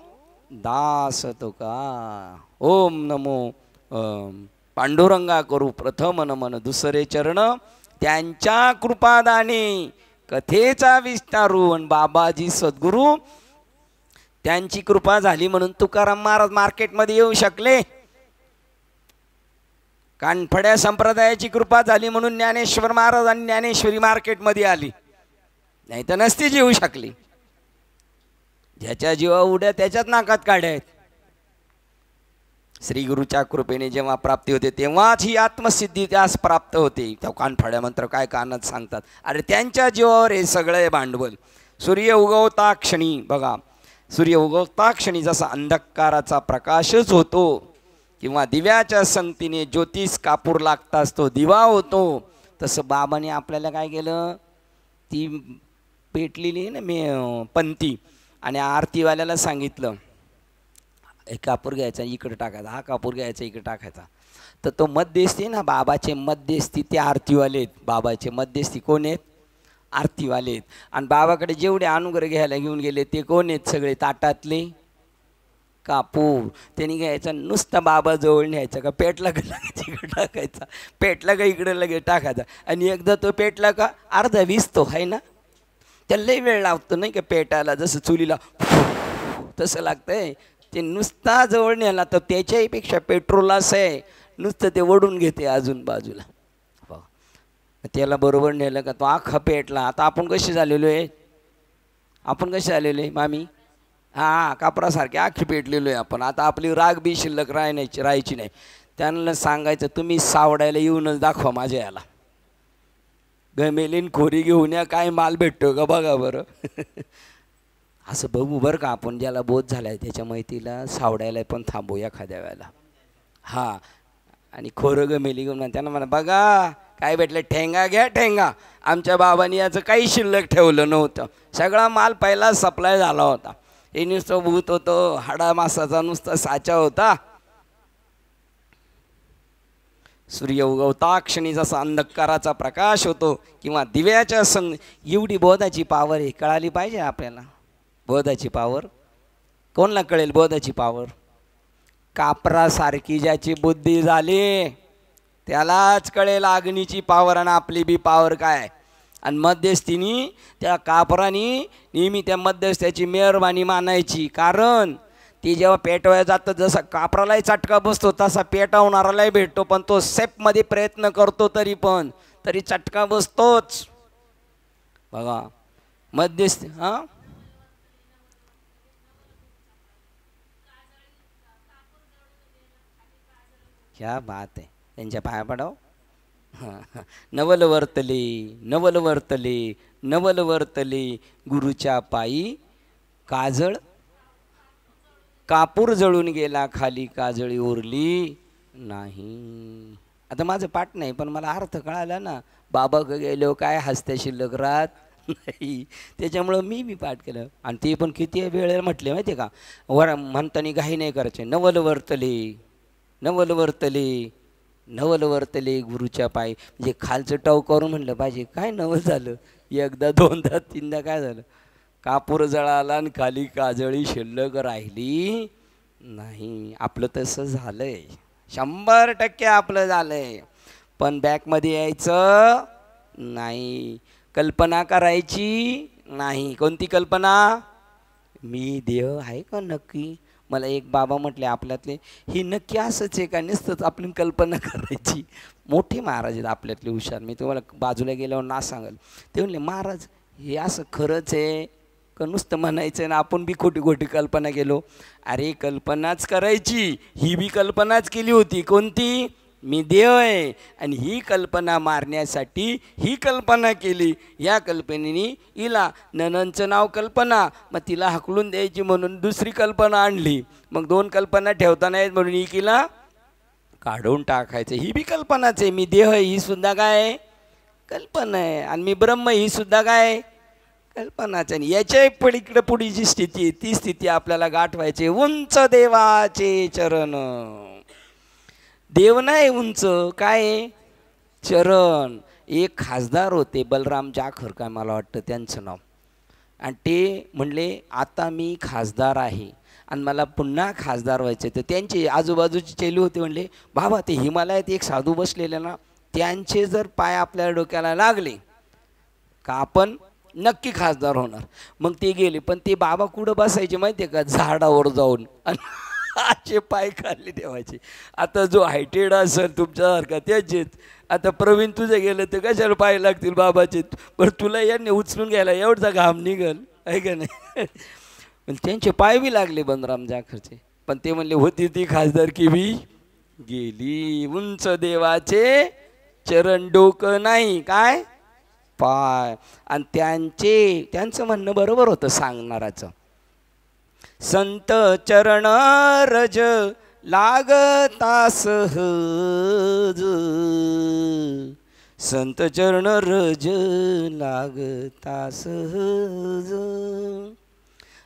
दास तुका. ओम नमो पांडुरंगा करू प्रथम नमन दुसरे चरण त्यांच्या कृपादाने कथेचा विस्तारू. आणि बाबाजी सद्गुरू त्यांची कृपा झाली म्हणून तुकाराम महाराज मार्केटमध्ये येऊ शकले. कानफड्या संप्रदायाची कृपा झाली म्हणून ज्ञानेश्वर महाराज आणि ज्ञानेश्वरी मार्केटमध्ये आली, नाही तर नसती येऊ शकली. ज्याच्या जीवा उड्या त्याच्याच नाकात काढ्या आहेत. श्री गुरुच्या कृपेने जेव्हा प्राप्ती होते तेव्हाच ही आत्मसिद्धी त्यास प्राप्त होते. त्या कानफड्या मंत्र काय कानात सांगतात. अरे त्यांच्या जीवावर हे सगळे भांडवल. सूर्य उगवता क्षणी बघा, सूर्य उगवता क्षणी जसा अंधकाराचा प्रकाशच होतो किंवा दिव्याच्या संगतीने ज्योतिष कापूर लागताच तो दिवा होतो, तसं बाबाने आपल्याला काय केलं, ती पेटलेली आहे ना मी पंथी, आणि आरतीवाल्याला सांगितलं एक कापूर घ्यायचा इकडे टाकायचा, हा कापूर घ्यायचा इकडे टाकायचा. तर तो मध्यस्थी ना, बाबाचे मध्यस्थी ते आरतीवाले आहेत. बाबाचे मध्यस्थी कोण आहेत? आरतीवाले आहेत. आणि बाबाकडे जेवढे अनुग्रह घ्यायला घेऊन गेले ते कोण आहेत? सगळे ताटातले कापूर. त्यांनी घ्यायचा नुसता बाबाजवळ न्यायचा का पेटला का लगेच इकडे टाकायचा, पेटला का इकडे लगेच टाकायचा. आणि एकदा तो पेटला का अर्धा विसतो आहे ना, त्याला लई वेळ लागतो नाही का पेटायला, जसं चुलीला तसं लागतंय. ते नुसता जवळ न्यायला तर त्याच्याहीपेक्षा पेट्रोल असं आहे, नुसतं ते ओढून घेते अजून बाजूला. त्याला बरोबर नेलं का तो आखा पेटला. आता आपण कसे झालेलो आहे, आपण कसे झालेलो आहे मामी? हां, कापरासारखे आखी पेटलेलो आहे आपण. आता आपली राग बी शिल्लक राहायची नाही. त्यांना सांगायचं तुम्ही सावडायला येऊनच दाखवा माझ्या याला, गमेलीन खोरी घेऊन या, काय माल भेटतो का बघा बरं. असं बघू बरं का आपण. ज्याला बोध झाला आहे त्याच्या माहितीला सावडायला पण थांबू एखाद्या वेळेला. हां, आणि खोरं गमेली घेऊन त्यांना म्हणा बघा काय भेटलं, ठेंगा घ्या ठेंगा. आमच्या बाबांनी याचं काही शिल्लक ठेवलं नव्हतं, सगळा माल पहिला सप्लाय झाला होता. हे नुसतं भूत होतं, हाडा मासाचा नुसता साचा होता. सूर्य उगवता क्षणी जसा अंधकाराचा प्रकाश होतो किंवा दिव्याच्या संग, एवढी बोधाची पावर हे कळाली पाहिजे आपल्याला. बोधाची पावर कोणला कळेल? बोधाची पावर कापरासारखी ज्याची बुद्धी झाली त्यालाच कळेल अग्नीची पावर आणि आपली बी पावर काय. आणि मध्यस्थीनी त्या कापरानी नेहमी त्या मध्यस्थाची मेहरबानी मानायची, कारण ती जेव्हा पेटवायला जातं जसा कापरालाही चटका बसतो तसा पेटवणारालाही भेटतो, पण तो सेफमध्ये प्रयत्न करतो तरी चटका बसतोच. बघा मध्यस्थी. हां, क्या बात आहे. त्यांच्या पाया पडाव. नवल वर्तले नवल वर्तले नवल वर्तले गुरुच्या पायी काजळ, कापूर जळून गेला खाली काजळी उरली नाही. आता माझं पाठ नाही पण मला अर्थ कळाला ना. बाबा गेलो काय हसत्या शिल्लक राहत नाही, त्याच्यामुळं मी बी पाठ केलं. आणि ते पण किती वेळ म्हटले माहिती आहे का, म्हणताना घाई नाही करायचे. नवल वर्तले नवल वर्तले नवल वर्तले गुरुच्या पायी, म्हणजे खालचं टाऊ करून म्हणलं पाहिजे. काय नवल झालं, एकदा दोनदा तीनदा काय झालं, कापूर जळाला आणि खाली काजळी शिल्लक राहिली नाही. आपलं तसं झालंय, 100% आपलं झालंय. पण बॅकमध्ये यायचं नाही, कल्पना करायची नाही. कोणती कल्पना? मी देह आहे का नक्की? मला एक बाबा म्हटले आपल्यातले, ही नक्की असंच आहे का, नुसतंच आपली कल्पना करायची. मोठे महाराज आहेत आपल्यातले हुशार, मी तुम्हाला बाजूला गेल्यावर ना सांगाल. ते म्हणले महाराज हे असं खरंच आहे का नुसतं म्हणायचं ना, आपण बी खोटी खोटी कल्पना केलो. अरे कल्पनाच करायची, ही बी कल्पनाच केली होती. कोणती? मी देव आहे आणि ही कल्पना मारण्यासाठी ही कल्पना केली. या कल्पनेने हिला ननंचं नाव कल्पना, मग तिला हाकलून द्यायची म्हणून दुसरी कल्पना आणली. मग 2 कल्पना ठेवता नाहीत म्हणून ही किला काढून टाकायचं. ही बी कल्पनाच आहे. मी देह आहे ही सुद्धा काय आहे? कल्पना आहे. आणि मी ब्रह्म ही सुद्धा काय कल्पनाच आहे. याच्या पलीकडे पुढे जी स्थिती आहे ती स्थिती आपल्याला गाठवायची. उंच देवाचे चरण. देव नाही उंच, काय चरण. एक खासदार होते बलराम जाखर काय मला वाटतं त्यांचं नाव. आणि ते म्हणले आता मी खासदार आहे आणि मला पुन्हा खासदार व्हायचे. तर त्यांचे आजूबाजूचे चेले होते, म्हणले बाबा ते हिमालयात एक साधू बसलेले ना, त्यांचे जर पाय आपल्या डोक्याला लागले का आपण नक्की खासदार होणार. मग ते गेले. पण ते बाबा कुठं बसायचे माहिती आहे का, झाडावर जाऊन असे पाय खाली ठेवायचे. आता जो हायटेड असेल तुमच्यासारखा त्याचेच. आता प्रवीण तुझे गेलं तर कशाला पाय लागतील बाबाचे, पण तुला यांनी उचलून घ्यायला एवढा घाम निघल आहे का नाही. पण त्यांचे पाय बी लागले बलराम जाखरचे. पण ते म्हणले होती ती खासदारकी बी गेली. उंच देवाचे चरण, डोकं नाही काय पाय. आणि त्यांचं म्हणणं बरोबर होतं सांगणाराचं. संत चरण रज लागता सहज, संत चरण रज लागता सहज.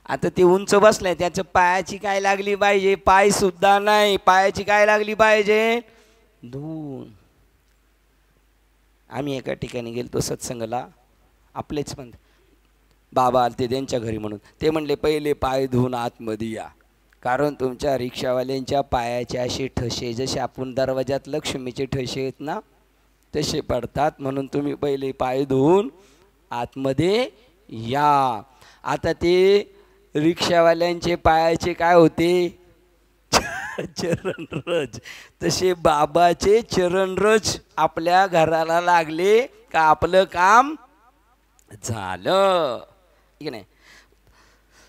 आता ते उंच बसलाय, त्याचं पायाची काय लागली पाहिजे, पाय सुद्धा नाही, पायाची काय लागली पाहिजे धून. आम्ही एका ठिकाणी गेलो सत्संगाला, आपलेच म्हणते बाबा आलते त्यांच्या घरी म्हणून. ते म्हणले पहिले पाय धुवून आतमध्ये या, कारण तुमच्या रिक्षावाल्यांच्या पायाचे असे ठसे जसे आपण दरवाजात लक्ष्मीचे ठसे आहेत ना तसे पडतात, म्हणून तुम्ही पहिले पाय धुवून आतमध्ये या. आता ते रिक्षावाल्यांचे पायाचे काय होते चरणरज, तसे बाबाचे चरणरज आपल्या घराला लागले का आपलं काम झालं. ठीक नाही.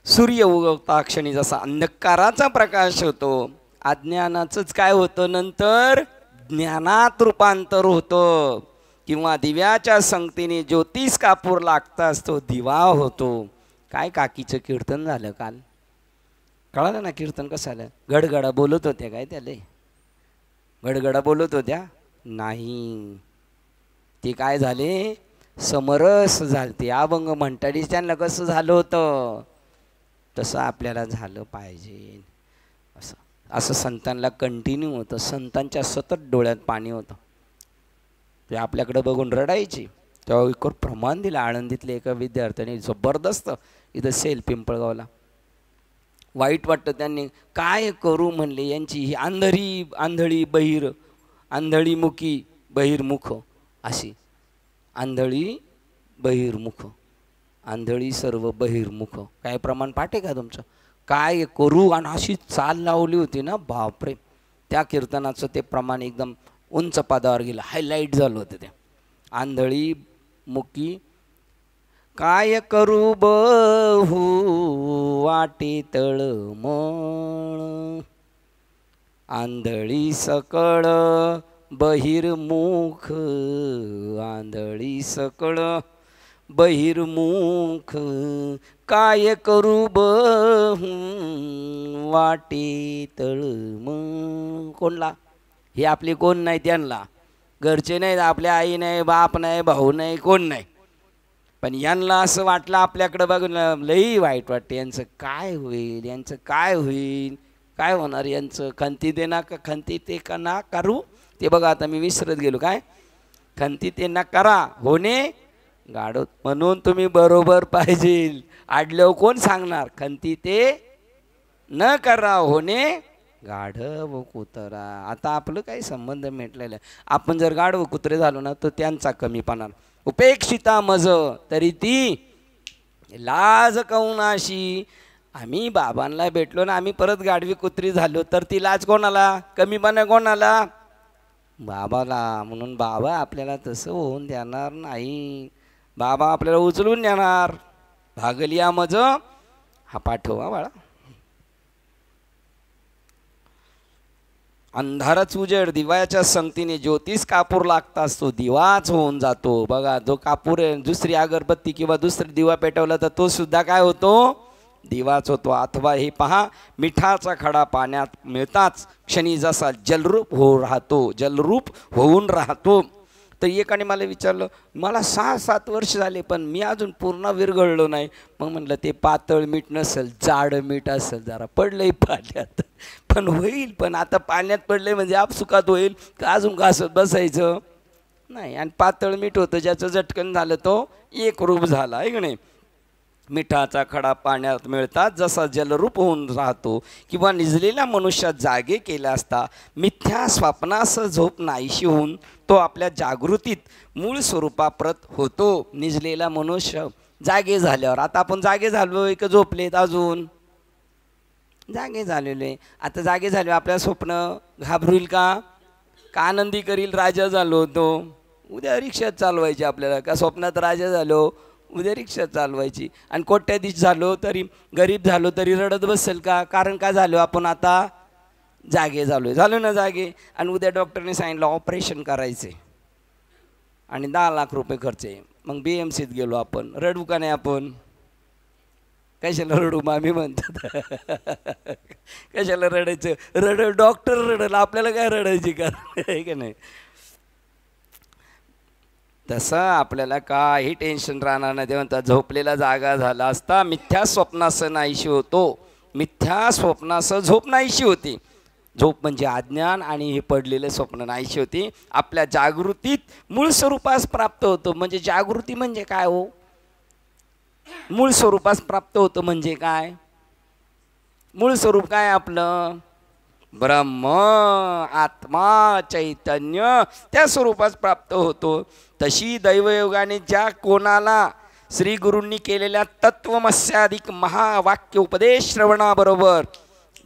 सूर्य उगवता क्षणी जसा अंधकाराचा प्रकाश होतो, अज्ञानाचंच काय होतं नंतर ज्ञानात रूपांतर होतं. किंवा दिव्याच्या संगतीने ज्योतिष कापूर लागताच तो दिवा होतो. काय काकीचं कीर्तन झालं काल, कळालं ना कीर्तन कसं आलं. गडगडा बोलत होत्या काय त्याले, गडगडा बोलत होत्या नाही, ते काय झाले समरस झालते. अभंग म्हणताडी त्यांना कसं झालं होतं तसं आपल्याला झालं पाहिजे. असं संतांना कंटिन्यू होतं. संतांच्या सतत डोळ्यात पाणी होतं. ते आपल्याकडं बघून रडायची. तेव्हा एक प्रमाण दिलं आळंदीतल्या एका विद्यार्थ्याने जबरदस्त. इथं सेल पिंपळगावला वाईट वाटतं. त्यांनी काय करू म्हणले, यांची ही आंधळी बहिर, आंधळीमुखी बहिर्मुख अशी, आंधळी बहिर्मुख, आंधळी सर्व बहिर्मुख. काय प्रमाण पाठ आहे का तुमचं, काय करू. आणि अशी चाल लावली होती ना बापरे. त्या कीर्तनाचं ते प्रमाण एकदम उंच पदावर गेलं, हायलाईट झालं होतं ते. आंधळी मुखी काय करू बहु वाटे तळमळ, आंधळी सकळ बहिर्मुख, आंधळी सकळ बहिर्मुख, काय करू बहु वाटे तळमळ. कोणला हे आपले कोण नाही, त्यांना घरचे नाहीत, आपल्या आई नाही, बाप नाही, भाऊ नाही, कोण नाही. पण यांना असं वाटलं आपल्याकडं बघून लई वाईट वाटते. यांचं काय होईल, यांचं काय होईल, काय होणार यांचं. खंती ते ना का खंती ते का ना करू, ते बघा आता मी विसरत गेलो. काय खंती ते ना करा होणे गाडो. म्हणून तुम्ही बरोबर पाहिजे. आडल्यावर कोण सांगणार, खंती ते न करा होणे गाढव कुत्रा. आता आपलं काही संबंध मिटलेलं आहे. आपण जर गाढव कुत्रे झालो ना तर त्यांचा कमीपणा. उपेक्षिता मज तरी ती लाज कौनाशी. आम्ही बाबांना भेटलो ना, आम्ही परत गाढवी कुत्री झालो तर ती लाज कोणाला, कमीपणा कोणाला, बाबाला. म्हणून बाबा आपल्याला तसं होऊन देणार नाही. बाबा आपल्याला उचलून देणार. भागलिया मज हा पाठवा बाळा. अंधारच उजेड, दिव्याच्या संगतीने ज्योतिष कापूर लागताच तो दिवाच होऊन जातो. बघा जो कापूर आहे, दुसरी अगरबत्ती किंवा दुसरी दिवा पेटवला तर तो सुद्धा काय होतो, दिवाच होतो. अथवा हे पहा, मिठाचा खडा पाण्यात मिळताच क्षणी जसा जलरूप राहतो, जलरूप होऊन राहतो, तर एकाने मला विचारलं, मला 6-7 वर्ष झाले पण मी अजून पूर्ण विरघळलो नाही. मग म्हटलं ते पातळ मीठ नसेल, जाड मीठ असेल, जरा पडलंय पाण्यात पण होईल. पण आता पाण्यात पडलंय म्हणजे आपसुकात होईल का अजून घासत बसायचं नाही. आणि पातळ मीठ होतं, ज्याचं झटकन झालं तो एकरूप झाला आहे की नाही. मिठाचा खडा पाण्यात मिळतात जसा जलरूप होऊन राहतो, किंवा निजलेल्या मनुष्यात जागे केला असता मिथ्या स्वप्नासह झोप नाहीशी होऊन तो आपल्या जागृतीत मूळ स्वरूपाप्रत होतो. निजलेला मनुष्य जागे झाल्यावर, आता आपण जागे झालो का झोपलेत? अजून जागे झालेले. आता जागे झाले आपल्या स्वप्न घाबरेल का आनंदी करील? राजा झालो होतो, उद्या रिक्षा चालवायची आपल्याला. का स्वप्नात राजा झालो, उद्या रिक्षा चालवायची. आणि कोट्याधीश झालो तरी, गरीब झालो तरी रडत बसेल का? कारण का झालो आपण आता जागे झालो ना जागे. आणि उद्या डॉक्टरने सांगितलं ऑपरेशन करायचे आणि 10 लाख रुपये खर्च आहे. मग BMCत गेलो आपण, रडू का नाही आपण? कशाला रडू मामी म्हणतात कशाला रडायचं? डॉक्टर रडल, आपल्याला काय रडायची का आहे की नाही. तसं आपल्याला काही टेन्शन राहणार नाही. तेव्हा झोपलेला जागा झाला असता मिथ्या स्वप्नासह नाहीशी होतो. मिथ्या स्वप्नासह झोप नाहीशी होती. झोप म्हणजे अज्ञान आणि हे पडलेले स्वप्न नाहीशी होती. आपल्या जागृतीत मूळ स्वरूपास प्राप्त होतं. म्हणजे जागृती म्हणजे काय हो? मूळ स्वरूपास प्राप्त होतं म्हणजे काय? मूळ स्वरूप काय आपलं? ब्रह्म, आत्मा, चैतन्य, त्या स्वरूपास प्राप्त होतो. तशी दैवयोगाने ज्या कोणाला श्री गुरूंनी केलेल्या तत्वमस्याधिक महावाक्य उपदेश श्रवणाबरोबर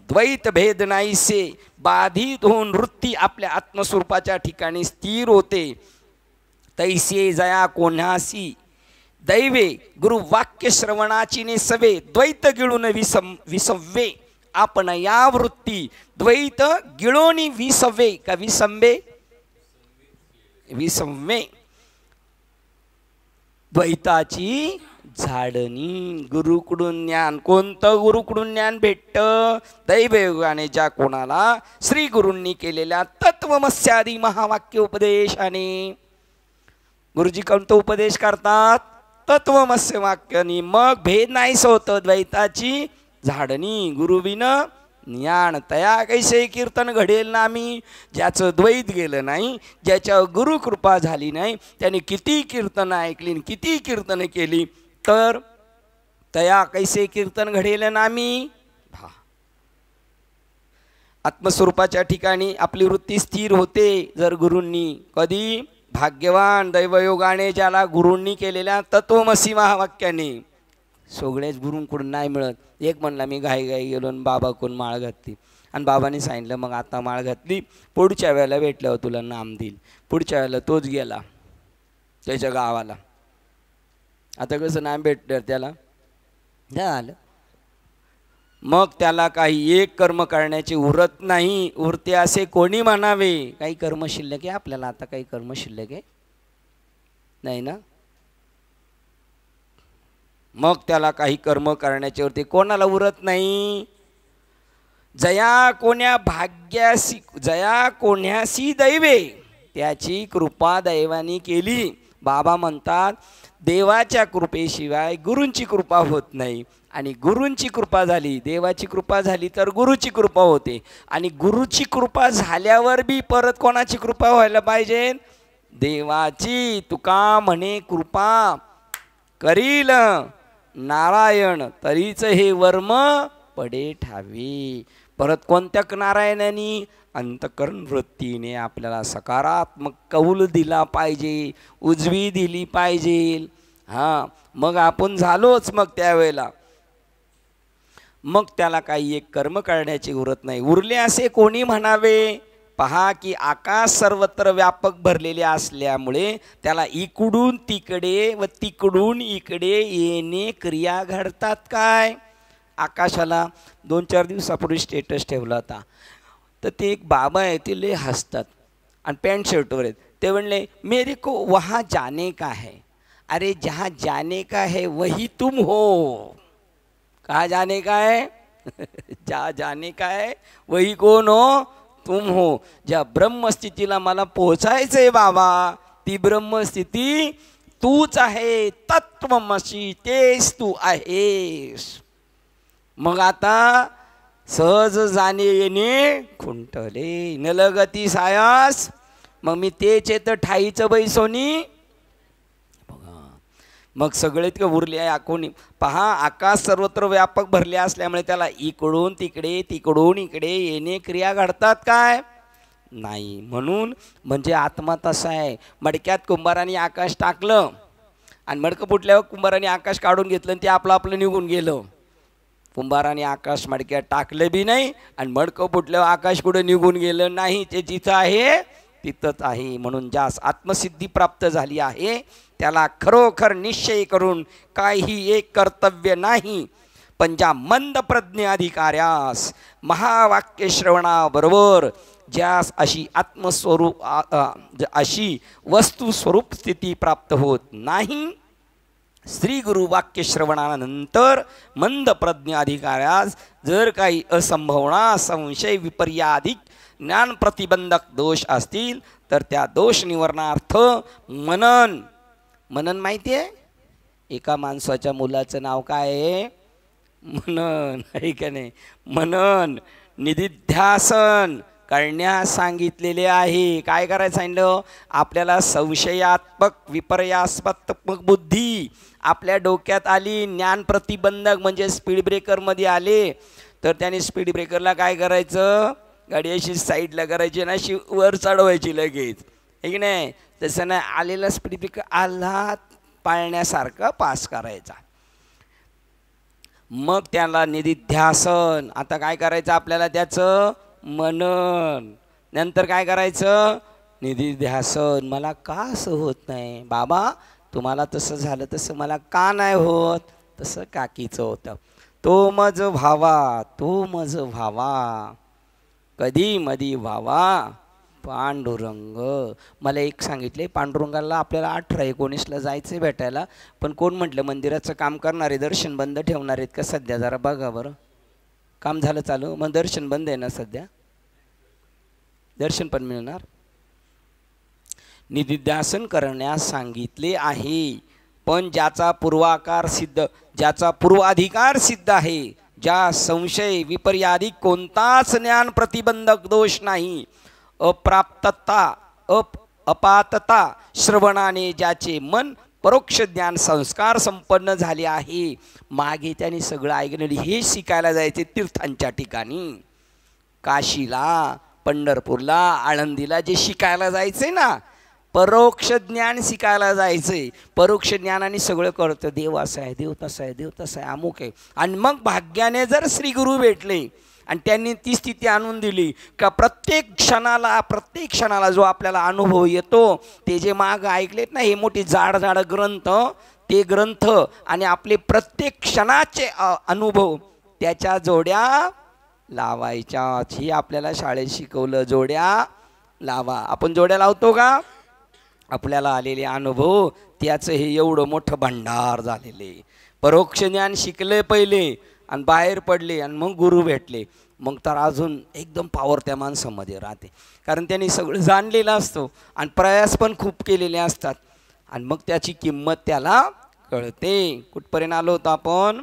द्वैत भेद नाहीसे बाधित होऊन वृत्ती आपल्या आत्मस्वरूपाच्या ठिकाणी स्थिर होते. तैसे जया कोण्यासी दैवे गुरु वाक्य श्रवणाची ने सवे द्वैत गिळून विसव्वे. आपण या वृत्ती द्वैत गिळोनी विसव्वे का विसंवे? विसंवे. द्वैताची झाडणी. गुरुकडून ज्ञान. कोणतं गुरुकडून ज्ञान भेटतं? दैवयोगाने ज्या कोणाला श्री गुरूंनी केलेल्या तत्वमस्यादी महावाक्य उपदेशाने. गुरुजी कोणतं उपदेश करतात? तत्वमस्य वाक्यानी. मग भेद नाहीस होतं. द्वैताची झाडणी. गुरुविन ज्ञान तया कैसे कीर्तन घडेल नामी. ज्याचं द्वैत गेलं नाही, ज्याच्यावर गुरुकृपा झाली नाही, त्याने किती कीर्तन ऐकली, किती कीर्तन केली, तर तया कैसे कीर्तन घडेल नामी. आत्मस्वरूपाच्या ठिकाणी आपली वृत्ती स्थिर होते जर गुरूंनी. कधी? भाग्यवान दैवयोगाने ज्याला गुरूंनी केलेल्या तत्वमसी महावाक्याने. सगळेच गुरूंकडून नाही मिळत. एक म्हणला मी घाई गेलो आणि बाबाकडून माळ घातली, आणि बाबांनी सांगितलं मग आता माळ घातली, पुढच्या वेळेला भेटल्यावर तुला नाम देईल. पुढच्या वेळेला तोच गेला त्याच्या गावाला. आता कसं नाम भेटलं त्याला? झालं. मग त्याला काही एक कर्म करण्याचे उरत नाही. उरते असे कोणी म्हणावे? काही कर्म शिल्लक आहे आपल्याला? आता काही कर्म शिल्लक आहे नाही ना. मग त्याला काही कर्म करण्याचे उरते कोणाला उरत नाही. जया कोण्या भाग्यासी, जया कोण्यासी दैवे, त्याची कृपा दैवानी केली. बाबा म्हणतात देवाच्या कृपेशिवाय गुरूंची कृपा होत नाही. आणि गुरूंची कृपा झाली, देवाची कृपा झाली तर गुरुची कृपा होते. आणि गुरुची कृपा झाल्यावर बी परत कोणाची कृपा व्हायला पाहिजे? देवाची. तुका म्हणे कृपा करील नारायण तरीच हे वर्म पडे ठावी. परत कोणत्या नारायणाने? अंतकरण वृत्तीने आपल्याला सकारात्मक कौल दिला पाहिजे, उजवी दिली पाहिजे. हां, मग आपण झालोच. मग त्यावेळेला मग त्याला काही एक कर्म करण्याची उरत नाही. उरले असे कोणी म्हणावे? पहा की आकाश सर्वत्र व्यापक भरलेले असल्यामुळे त्याला इकडून तिकडे व तिकडून इकडे येणे क्रिया घडतात. काय? आकाशाला 2-4 दिवसापूर्वी स्टेटस ठेवला होता, तर ते एक बाबा आहे, ते लय हसतात आणि पॅन्ट शर्टवर आहेत. ते म्हणले मेरे को वहाँ जाने का है. अरे जहाँ जाने का है वही तुम हो. कहाँ जाने का है? जहाँ जाने का है वही कौन हो? तुम हो. ज्या ब्रह्मस्थितीला मला पोहोचायचं आहे बाबा, ती ब्रह्मस्थिती तूच आहे, तत्वमसी तेच तू आहेस. मग आता सहज जाणे येणे खुंटले नलगती सायास. मग मी तेच येतं ठाईचं बैसोनी. मग सगळे इतके उरले आहे कोणी पहा. आकाश सर्वत्र व्यापक भरले असल्यामुळे त्याला इकडून तिकडे तिकडून इकडे येणे क्रिया घडतात काय नाही. म्हणून म्हणजे आत्मा तसा आहे. मडक्यात कुंभाराने आकाश टाकलं आणि मडकं फुटल्यावर कुंभाराने आकाश काढून घेतलं आणि ते आपलं आपलं निघून गेलं. कुंभाराने आकाश मडक्यात टाकलं बी नाही आणि मडकं फुटल्यावर आकाश कुठं निघून गेलं नाही. ते जिथं आहे तिथंच आहे. म्हणून ज्यास आत्मसिद्धी प्राप्त झाली आहे त्याला खरोखर निश्चय करून काही एक कर्तव्य नाही. पण ज्या मंद प्रज्ञ अधिकाऱ्यास महावाक्य श्रवणाबरोबर ज्यास अशी आत्मस्वरूप अशी वस्तू स्वरूप स्थिती प्राप्त होत नाही, श्री गुरु वाक्य श्रवणानंतर मंद प्रज्ञ अधिकाऱ्यास जर काही असंभावना संशय विपर्यादिक ज्ञान प्रतिबंधक दोष असतील तर त्या दोष निवारणार्थ मनन. मनन माहिती आहे? एका माणसाच्या मुलाचं नाव काय आहे? मनन आहे का नाही? मनन निधिध्यासन करण्यास सांगितलेले आहे. काय करायचं सांगितलं? आपल्याला संशयात्मक विपर्यास्पदात्मक बुद्धी आपल्या डोक्यात आली, ज्ञान प्रतिबंधक म्हणजे स्पीड ब्रेकरमध्ये आले तर त्याने स्पीड ब्रेकरला काय करायचं? गाडी अशी साईडला करायची ना, अशी वर चढवायची लगेच, आहे की नाही? तसं नाही, आलेला स्पीड ब्रेकर आल्हा पाळण्यासारखा पास करायचा. मग त्याला निधिध्यासन. आता काय करायचं आपल्याला? त्याचं मनन. नंतर काय करायचं? निधिध्यासन. मला का असं होत नाही बाबा? तुम्हाला तसं झालं तसं मला का नाही होत? तसं काकीचं होतं. तो मज व्हावा, तो मज व्हावा, कधी मधी व्हावा पांडुरंग. मला एक सांगितले, पांडुरंगाला आपल्याला 18-19ला जायचं भेटायला. पण कोण म्हटलं मंदिराचं काम करणारे दर्शन बंद ठेवणार आहेत का सध्या? जरा बघा बरं. काम झालं चालू, मग दर्शन बंद आहे ना सध्या? दर्शन पण मिळणार. निधिध्यासन करण्यास सांगितले आहे. पण ज्याचा पूर्वाकार सिद्ध, ज्याचा पूर्वाधिकार सिद्ध आहे, ज्या संशय विपर्यादिक कोणताच ज्ञान प्रतिबंधक दोष नाही, अप्राप्तता अपातता श्रवणाने ज्याचे मन परोक्ष ज्ञान संस्कार संपन्न झाले आहे. मागे त्याने सगळं ऐकलेलं हे शिकायला जायचे तीर्थांच्या ठिकाणी, काशीला, पंढरपूरला, आळंदीला जे शिकायला जायचे ना, परोक्ष ज्ञान शिकायला जायचे. परोक्ष ज्ञानाने सगळं कळतं. देव असं आहे, देव तसं आहे, देव तसं आहे, अमुक आहे. आणि मग भाग्याने जर श्री गुरु भेटले आणि त्यांनी ती स्थिती आणून दिली का प्रत्येक क्षणाला जो आपल्याला अनुभव येतो, ते जे माग ऐकलेत ना हे मोठी जाड जाड ग्रंथ, ते ग्रंथ आणि आपले प्रत्येक क्षणाचे अनुभव त्याच्या जोड्या लावायच्या. ही आपल्याला शाळेत शिकवलं, जोड्या लावा. आपण जोड्या लावतो का? आपल्याला आलेले अनुभव त्याचं हे एवढं मोठं भंडार झालेले. परोक्ष ज्ञान शिकले पहिले आणि बाहेर पडले आणि मग गुरु भेटले, मग तर अजून एकदम पावर त्या माणसामध्ये राहते. कारण त्यांनी सगळं जाणलेलं असतं आणि प्रयास पण खूप केलेले असतात आणि मग त्याची किंमत त्याला कळते. कुठपर्यंत आलो होतो आपण?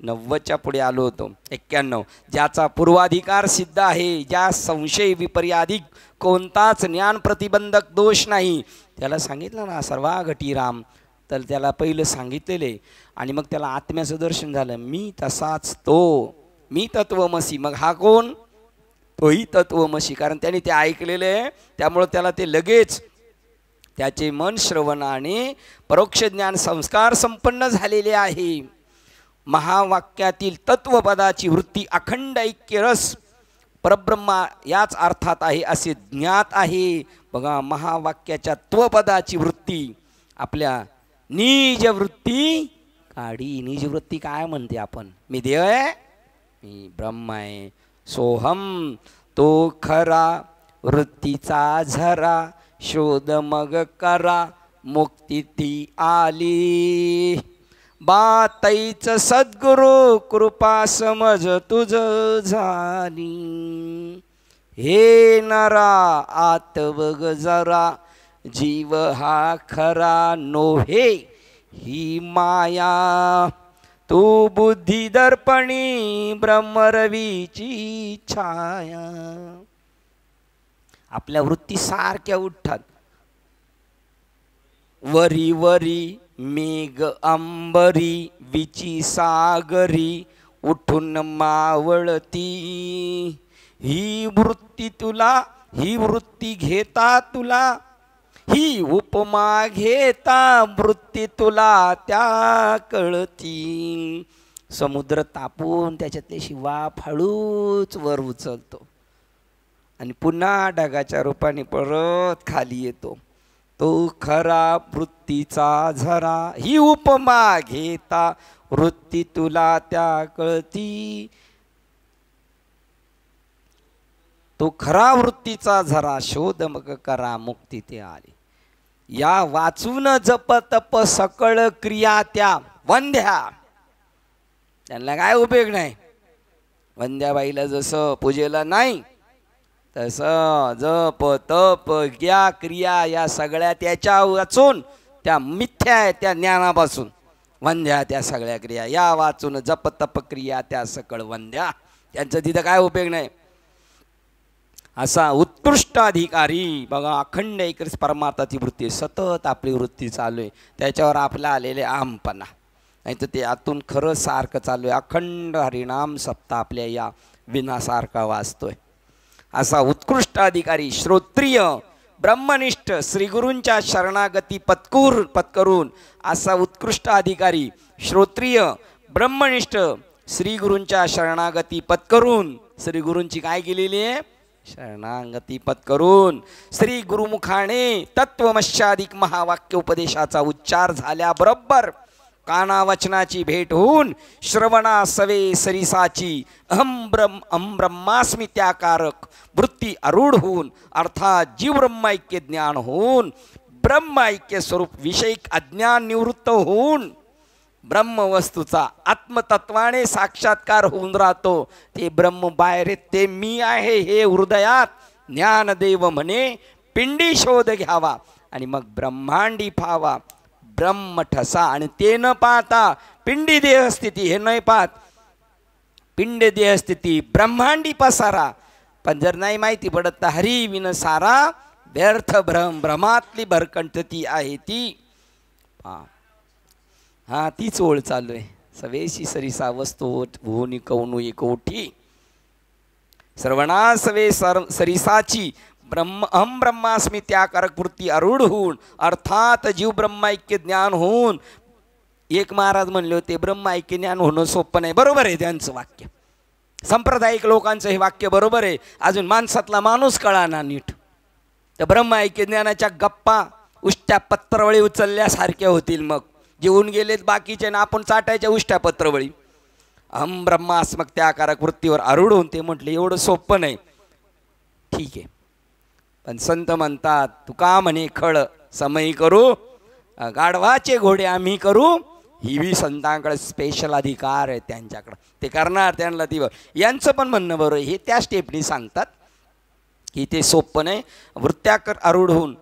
90च्या पुढे आलो होतो. 91. ज्याचा पूर्वाधिकार सिद्ध आहे, ज्या संशय विपर्यादिक कोणताच ज्ञान प्रतिबंधक दोष नाही, त्याला सांगितलं ना सर्वाघटी राम. तर त्याला पहिलं सांगितलेले आणि मग त्याला आत्म्याचं दर्शन झालं. मी तसाच तो, मी तत्वमसी. मग हा कोण? तोही तत्वमसी. कारण त्याने ते ऐकलेले आहे, त्यामुळं त्याला ते लगेच त्याचे मन श्रवणाने परोक्ष ज्ञान संस्कार संपन्न झालेले आहे. महावाक्यातील तत्वपदाची वृत्ती अखंड ऐक्य रस परब्रह्मा याच अर्थात आहे असे ज्ञात आहे. बघा, महावाक्याच्या त्वपदाची वृत्ती आपल्या निज वृत्ती काढी. निज वृत्ती काय म्हणते आपण? मी देव आहे, मी ब्रह्म आहे, सोहम तो खरा, वृत्तीचा झरा शोध मग करा, मुक्ती ती आली. बातईच सद्गुरु कृपा समज तुझ झाली. हे नरा आत बघ जरा, जीव हा खरा नोहे ही माया, तू बुद्धी दर्पणी ब्रह्मरवीची छाया. आपल्या वृत्ती सारख्या उठतात. वरी वरी मेघ अंबरी विची सागरी उठून मावळती. ही वृत्ती तुला, ही वृत्ती घेता तुला, ही उपमा घेता वृत्ती तुला त्या कळती. समुद्र तापून त्याच्यातले शिवाफ हळूच वर उचलतो आणि पुन्हा ढगाच्या रूपाने परत खाली येतो. तो खरा वृत्तीचा झरा, ही उपमा घेता वृत्ती तुला त्या कळती. तो खरा वृत्तीचा झरा, शोध मग करा मुक्ती ते आले. या वाचून जप तप सकळ क्रिया त्या वंद्या. त्यांना काय उपयोग नाही. वंद्याबाईला जसं पूजेला नाही तसं जप तप या क्रिया या सगळ्या त्याच्या वाचून, त्या मिथ्या आहे त्या ज्ञानापासून वंद्या त्या सगळ्या क्रिया या वाचून जप तप क्रिया त्या सकळ वंद्या. त्यांचं तिथं काय उपयोग नाही. असा उत्कृष्ट अधिकारी बघा, अखंड एकच परमार्थाची वृत्ती, सतत आपली वृत्ती चालू आहे. त्याच्यावर आपला आलेले आमपणा नाही तर ते आतून खरं सारखं चालू आहे. अखंड हरिनाम सप्ताह आपल्या या विनासारखा वाचतोय. असा उत्कृष्ट अधिकारी श्रोत्रिय ब्रह्मनिष्ठ श्रीगुरूंच्या शरणागती पत्करून असा उत्कृष्ट अधिकारी श्रोत्रिय ब्रह्मनिष्ठ श्रीगुरूंच्या शरणागती पत्करून, श्रीगुरूंची काय केलेली आहे शरणागती पत्करून, श्री गुरुमुखाने तत्वमश्याधिक महावाक्य उपदेशाचा उच्चार झाल्याबरोबर कानावचनाची भेट होऊन श्रवणा सवे सरिसाची अहम ब्रह्मास्मी त्याकारक वृत्ती आरूढ होऊन, अर्थात जीव ब्रह्मैक्य ज्ञान होऊन, ब्रह्मैक्य स्वरूप विषयिक अज्ञान निवृत्त होऊन ब्रह्मवस्तूचा आत्मतत्वाने साक्षात्कार होऊन राहतो. ते ब्रह्म बाहेर, ते मी आहे हे हृदयात ज्ञानदेव म्हणे. पिंडी शोध घ्यावा आणि मग ब्रह्मांडी पाहावा. ब्रह्म ठसा आणि ते न पाहता पिंडी देहस्थिती हे नाही पाहत. पिंड देहस्थिती ब्रह्मांडी पसारा. पण जर नाही माहिती पडत तर हरी विन सारा व्यर्थ भ्रम. भ्रमातली भरकंठती आहे ती. हा तीच ओळ चालू आहे. सवेशी सरिसा वस्तू भुवनी कवनु एकोठी. सर्वणा सवे सरिसाची अहम ब्रह्मास्मी त्याकारक वृत्ती आरूढ होऊन, अर्थात जीव ब्रह्मैक्य ज्ञान होऊन. एक महाराज म्हणले होते ब्रह्मैक्य ज्ञान होणं सोपं नाही. बरोबर आहे त्यांचं वाक्य. सांप्रदायिक लोकांचं हे वाक्य बरोबर आहे. अजून माणसातला माणूस कळाना नीट तर ब्रह्मैक्य ज्ञानाच्या गप्पा उष्ट्या पत्रवळी उचलल्यासारख्या होतील. मग जेवून गेलेत बाकीचे ना आपण चाटायच्या उष्ट्या पत्रवळी. अहम ब्रह्मास्मक त्याकारक वृत्तीवर आरूढ होऊन ते म्हटले एवढं सोपं नाही. ठीक आहे, पण संत म्हणतात तुका म्हणे खळ समयी करू, गाढवाचे घोडे आम्ही करू. ही बी संतांकडे स्पेशल अधिकार आहे त्यांच्याकडं, ते करणार त्यांना ती. यांचं पण म्हणणं बरोबर. हे त्या स्टेपनी सांगतात की ते सोपं नाही. वृत्त्याकर आरूढ होऊन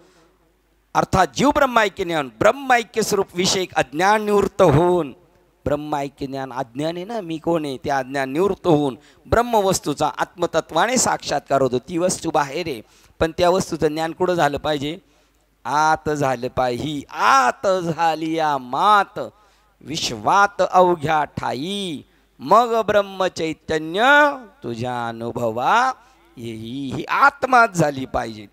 अर्थात जीव ब्रह्मैक्य ज्ञान, ब्रह्मैक्य स्वरूप विषयिक अज्ञान निवृत्त होऊन. ब्रह्मैक्य ज्ञान अज्ञान आहे ना, मी कोण आहे ते अज्ञान निवृत्त होऊन ब्रह्मवस्तूचा आत्मतत्वाने साक्षात्कार होतो. ती वस्तू बाहेर आहे पण त्या वस्तूचं ज्ञान कुठं झालं पाहिजे, आत झालं पाहिजे. ही आत झाली या मात विश्वात अवघ्या ठाई, मग ब्रह्मचैतन्य तुझ्या अनुभवा येई. ही आत्माच झाली पाहिजे.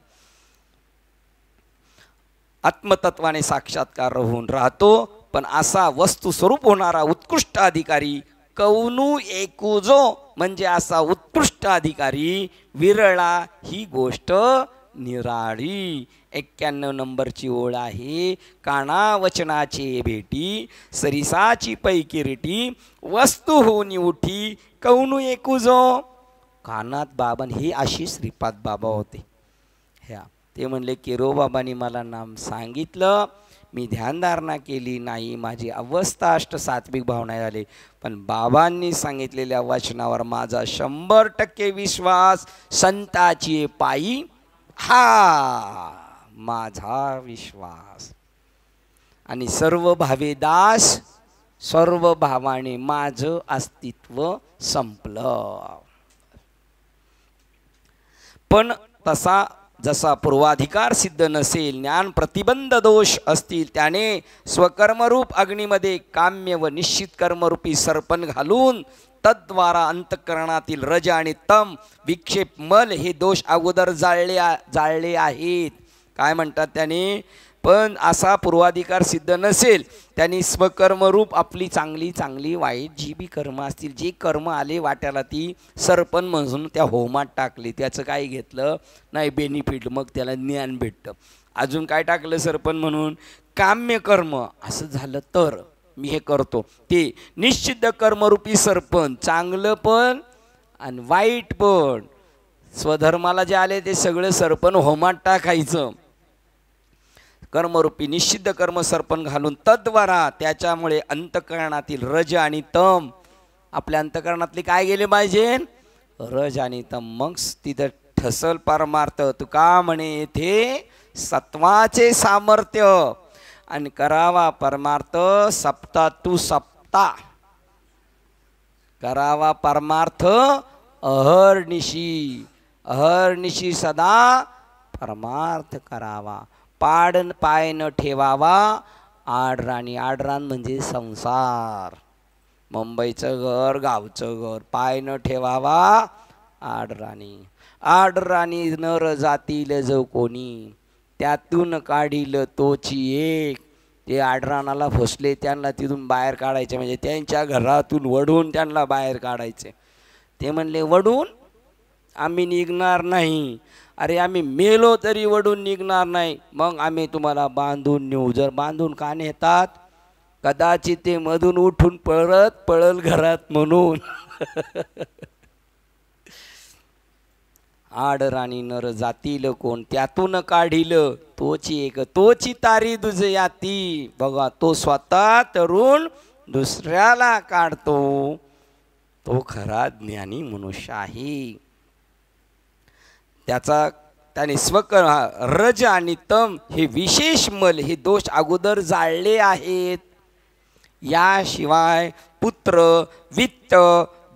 आत्मतत्वाने साक्षात्कार होऊन राहतो. पण असा वस्तू स्वरूप होणारा उत्कृष्ट अधिकारी कौनू एकूजो म्हणजे असा उत्कृष्ट अधिकारी विरळा. ही गोष्ट निराळी. 91 नंबरची ओळ आहे. कानावचनाचे भेटी सरिसाची पैकी रेटी वस्तू होऊन उठी कौनू एकूजो. कानात बाबन हे अशी श्रीपाद बाबा होते. ह्या ते म्हणले केरोबाबांनी मला नाम सांगितलं, मी ध्यानधारणा केली नाही, माझी अवस्था अष्टसात्विक भावना झाली. पण बाबांनी सांगितलेल्या वचनावर माझा 100% विश्वास. संताची पायी हा माझा विश्वास. आणि सर्व भावे दास, सर्व भावाने माझं अस्तित्व संपलं. पण तसा जसा पूर्वाधिकार सिद्ध नसेल, ज्ञान प्रतिबंध दोष असतील, त्याने स्वकर्मरूप अग्नीमध्ये काम्य व निश्चित कर्मरूपी सरपण घालून तद्वारा अंतःकरणातील रज आणि तम विक्षेप मल हे दोष अगोदर जाळले आहेत. काय म्हणतात त्याने? पण असा पूर्वाधिकार सिद्ध नसेल, त्यांनी स्वकर्मरूप आपली चांगली चांगली वाईट जी बी कर्म असतील, जे कर्म आले वाट्याला ती सरपण म्हणून त्या होमात टाकली. त्याचं काय घेतलं नाही बेनिफिट, मग त्याला ज्ञान भेटतं. अजून काय टाकलं सरपण म्हणून? काम्य कर्म. असं झालं तर मी हे करतो, ते निश्चित कर्मरूपी सरपण, चांगलं पण आणि वाईट पण, स्वधर्माला जे आले ते सगळं सरपण होमात टाकायचं. कर्मरूपी निषिद्ध कर्म सरपण घालून तद्वारा त्याच्यामुळे अंतःकरणातील रज आणि तम, आपल्या अंतःकरणातले काय गेले पाहिजे? रज आणि तम. मग तिथं ठसल परमार्थ. तुका म्हणे येथे सत्वाचे सामर्थ्य आणि करावा परमार्थ सप्ता तू सप्ता. करावा परमार्थ अहर्निशी, अहर्निशी सदा परमार्थ करावा. पाडन पाय न ठेवावा आडराणी. आडरान म्हणजे संसार, मुंबईचं घर, गावचं घर. पाय न ठेवावा आडराणी. आडराणी नर जातील जो कोणी, त्यातून काढील तोची एक. ते आडराणाला फसले, त्यांना तिथून बाहेर काढायचे, म्हणजे त्यांच्या घरातून वडून त्यांना बाहेर काढायचे. ते म्हणले वडून आम्ही निघणार नाही. अरे आम्ही मेलो तरी वडून निघणार नाही, मग आम्ही तुम्हाला बांधून नेऊ. जर बांधून का नेतात? कदाचित ते मधून उठून परत पळल घरात म्हणून. आडराणी नर जातील कोण, त्यातून काढील तोची एक. तोची तारी दुज याती. बघा, तो स्वतः तरुण दुसऱ्याला काढतो, तो खरा ज्ञानी मनुष्य आहे. त्याने स्वकर रज आणि तम हे विशेष मल हे दोष अगोदर जाळले आहेत. याशिवाय पुत्र, वित्त,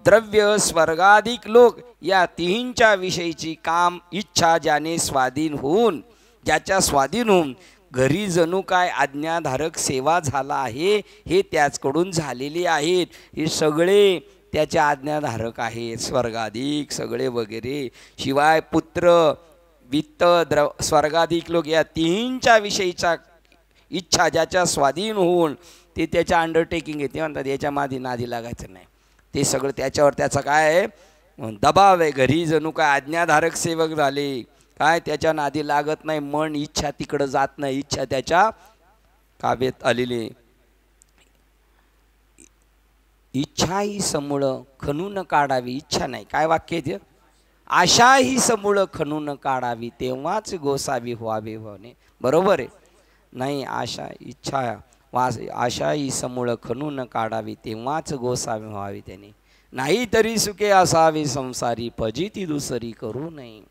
द्रव्य, स्वर्गाधिक लोक या तिन्हींच्या विषयीची काम इच्छा ज्याने स्वाधीन होऊन, ज्याच्या स्वाधीन होऊन घरी जणू काय आज्ञाधारक सेवा झाला आहे, हे त्याचकडून झालेले आहेत. हे सगळे त्याचे आज्ञाधारक आहेत, स्वर्गाधिक सगळे वगैरे. शिवाय पुत्र, वित्त, स्वर्गाधिक लोक या तिन्हींच्या विषयीचा इच्छा ज्याच्या स्वाधीन होऊन, ते त्याच्या अंडरटेकिंग आहे. ते म्हणतात याच्या नादी लागायचं नाही. ते सगळं त्याच्यावर त्याचा काय आहे दबाव आहे. घरी जणू काय आज्ञाधारक सेवक झाले, काय त्याच्या नादी लागत नाही. मन इच्छा तिकडं जात नाही, इच्छा त्याच्या काव्यात आलेली. इच्छा ही समूळ खणून काढावी. इच्छा नाही, काय वाक्य ते? आशा ही समूळ खणून काढावी, तेव्हाच गोसावी व्हावे होणे. बरोबर आहे? नाही, आशा इच्छा आशा ही समूळ खणून काढावी, तेव्हाच गोसावी व्हावी त्याने. नाही तरी सुखे असावे संसारी, फजिती दुसरी करू नये.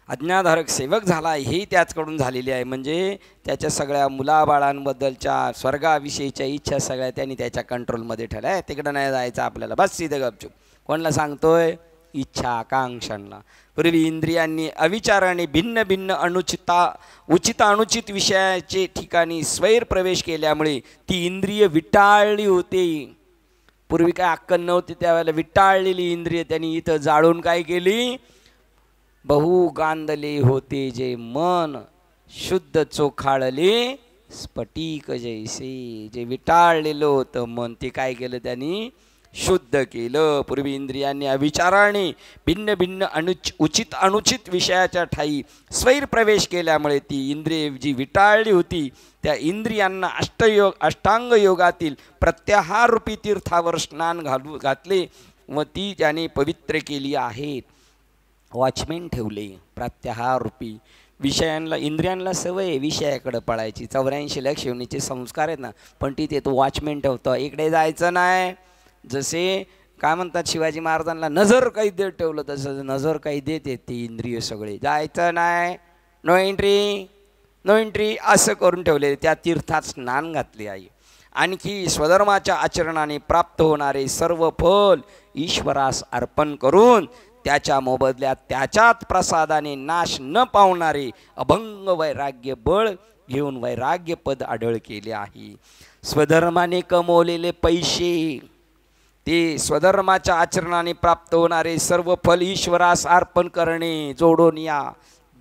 आज्ञाधारक सेवक झाला हे त्याचकडून झालेली आहे. म्हणजे त्याच्या सगळ्या मुलाबाळांबद्दलच्या स्वर्गाविषयीच्या इच्छा सगळ्या त्यांनी त्याच्या कंट्रोलमध्ये ठेवल्या आहे. तिकडं नाही जायचं आपल्याला, बस सीधं गपचूप. कोणाला सांगतोय? इच्छा आकांक्षांना. पूर्वी इंद्रियांनी अविचाराने भिन्न भिन्न उचित अनुचित विषयाचे ठिकाणी स्वैर प्रवेश केल्यामुळे ती इंद्रिय विटाळली होती. पूर्वी काय अक्कल नव्हती, त्यावेळेला विटाळलेली इंद्रिय त्यांनी इथं जाळून काय केली? बहु गांधले होते जे मन, शुद्ध चोखाळले स्फटिक जैसे. जे विटाळलेलं होतं मन, ते काय केलं त्यांनी? शुद्ध केलं. पूर्वी इंद्रियांनी अविचाराने भिन्न भिन्न उचित अनुचित विषयाच्या ठाई स्वैर प्रवेश केल्यामुळे ती इंद्रिय जी विटाळली होती, त्या इंद्रियांना अष्टांग योगातील प्रत्याहार रूपी तीर्थावर स्नान घातले व ती त्याने पवित्र केली आहेत. वॉचमेन ठेवले प्रत्याहार रूपी. विषयांना इंद्रियांना सवय विषयाकडे पळायची. 84 लाख योनीचे संस्कार आहेत ना, पण तिथे तो वॉचमेन ठेवतो, इकडे जायचं नाही. जसे काय म्हणतात शिवाजी महाराजांना, नजर कैदेत ठेवलं, तसं नजर कैदेत येते इंद्रिय सगळे, जायचं नाही, नो एंट्री नो एंट्री असं करून ठेवले. त्या तीर्थात स्नान घातले आई. आणखी स्वधर्माच्या आचरणाने प्राप्त होणारे सर्व फल ईश्वरास अर्पण करून त्याच्या मोबदल्यात त्याच्यात प्रसादाने नाश न पावणारे अभंग वैराग्य बळ घेऊन वैराग्यपद आढळ केले आहे. स्वधर्माने कमवलेले पैसे, ते स्वधर्माच्या आचरणाने प्राप्त होणारे सर्व फल ईश्वरास अर्पण करणे. जोडून या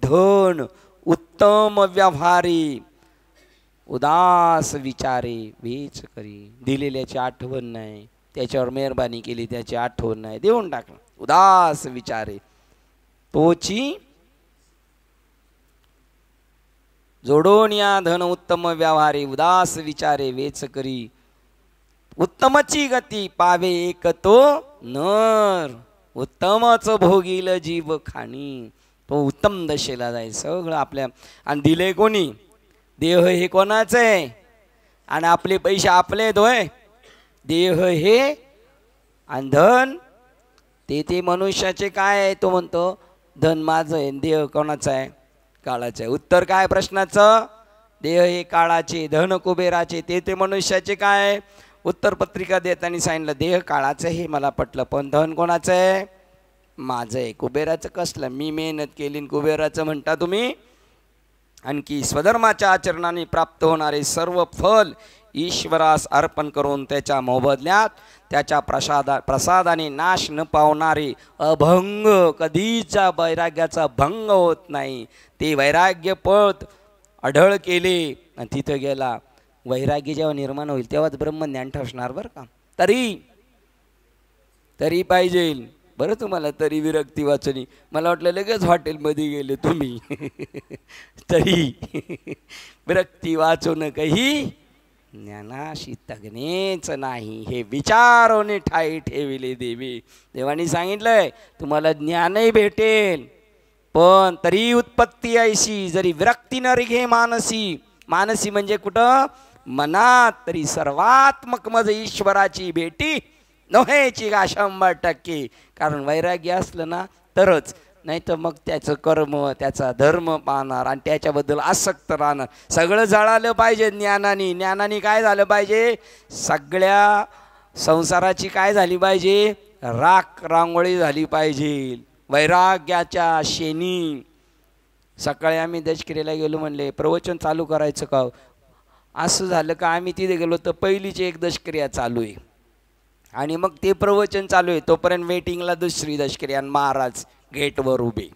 धन उत्तम व्यवहारी उदास विचारे वेच करी. दिलेल्याची आठवण नाही, त्याच्यावर मेहरबानी केली त्याची आठवण नाही, देऊन टाकलं. उदास विचारे तोची जोडून या धन उत्तम व्यवहारे उदास विचारे वेच करी. उत्तमची गती पावे एक तो नर, उत्तमच भोगील जीव खाणी. तो उत्तम दशेला जाईल सगळं आपल्या. आणि दिले कोणी? देह हे कोणाचं आहे? आणि आपले पैसे आपले होय. देह हे आणि धन ते मनुष्याचे काय आहे? तो म्हणतो धन माझं आहे, देह कोणाचा आहे? काळाचं आहे. उत्तर काय प्रश्नाचं? देह हे काळाचे, धन कुबेराचे, ते मनुष्याचे काय आहे? उत्तर पत्रिका देताना सांगितलं देह काळाचं हे मला पटलं, पण धन कोणाचं आहे? माझं आहे. कुबेराचं कसलं? मी मेहनत केली कुबेराचं म्हणता तुम्ही. आणखी स्वधर्माच्या आचरणाने प्राप्त होणारे सर्व फल ईश्वरास अर्पण करून त्याच्या मोबदल्यात त्याच्या प्रसादाने नाश न पावणारे अभंग, कधीच्या वैराग्याचा भंग होत नाही, ते वैराग्य पद आढळ केले. आणि तिथं गेला. वैराग्य जेव्हा निर्माण होईल तेव्हाच ब्रह्मज्ञान ठसणार बरं का. तरी पाहिजे बरं तुम्हाला. तरी विरक्ती वाचनी. मला वाटलं लगेच हॉटेलमध्ये गेले तुम्ही. तरी विरक्ती वाचून काही ज्ञानाशी तगणेच नाही, हे विचारोने ठाई ठेविले देवी. देवानी सांगितलंय तुम्हाला ज्ञानही भेटेल, पण तरी उत्पत्ती ऐशी जरी विरक्ती न रिघे मानसी. मानसी म्हणजे कुठं? मनात. तरी सर्वात्मक मज ईश्वराची भेटी नव्हेची का 100%. कारण वैराग्य असलं ना तरच, नाही तर मग त्याचं कर्म त्याचा धर्म पाहणार आणि त्याच्याबद्दल आसक्त राहणार. सगळं जळालं पाहिजे ज्ञानाने. ज्ञानाने काय झालं पाहिजे? सगळ्या संसाराची काय झाली पाहिजे? राख रांगोळी झाली पाहिजे वैराग्याच्या शेणी. सकाळी आम्ही दशकिरीला गेलो, म्हणले प्रवचन चालू करायचं का? असं झालं का आम्ही तिथे गेलो तर पहिलीची एक दशक्रिया चालू आहे आणि मग ते प्रवचन चालू आहे, तोपर्यंत वेटिंगला दुसरी दशक्रिया आणि महाराज गेटवर उभे.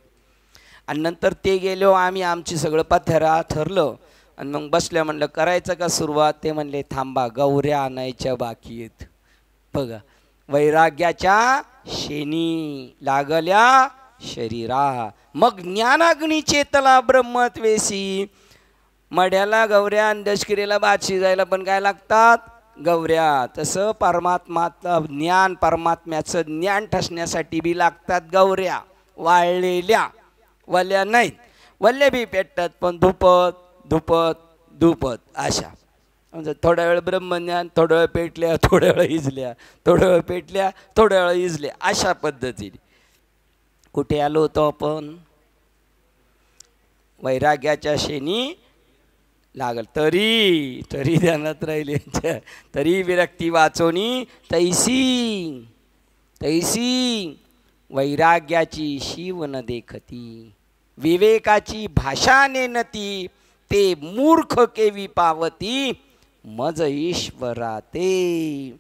आणि नंतर ते गेलो आम्ही, आमची सगळं पथ्यारा ठरलं आणि मग बसल्या. म्हणलं करायचं का सुरुवात? ते म्हणले थांबा, गौऱ्या आणायच्या बाकी आहेत. बघा, वैराग्याच्या शेणी लागल्या शरीरा, मग ज्ञानाग्नी चेतला ब्रह्मत्वेसी. मड्याला गौऱ्या आणि दशकिरीला भात शिजायला पण काय लागतात? गौऱ्या. तसं परमात्माचं ज्ञान, परमात्म्याचं ज्ञान ठसण्यासाठी बी लागतात गौऱ्या. वाळलेल्या, वल्या नाहीत. वल्ल्या बी पेटतात पण धुपत धुपत धुपत अशा. म्हणजे थोड्या वेळ ब्रह्मज्ञान, थोड्या वेळ पेटल्या, थोड्या वेळ इजल्या, थोड्या वेळ पेटल्या, थोड्या वेळ इजल्या, अशा पद्धतीने. कुठे आलो होतो आपण? वैराग्याच्या शेणी लागल. तरी ध्यानात राहिले. तरी विरक्ती वाचोनी तैसी वैराग्याची शिव न देखती. विवेकाची भाषा नेनती, ते मूर्ख केवी पावती मज ईश्वरा ते.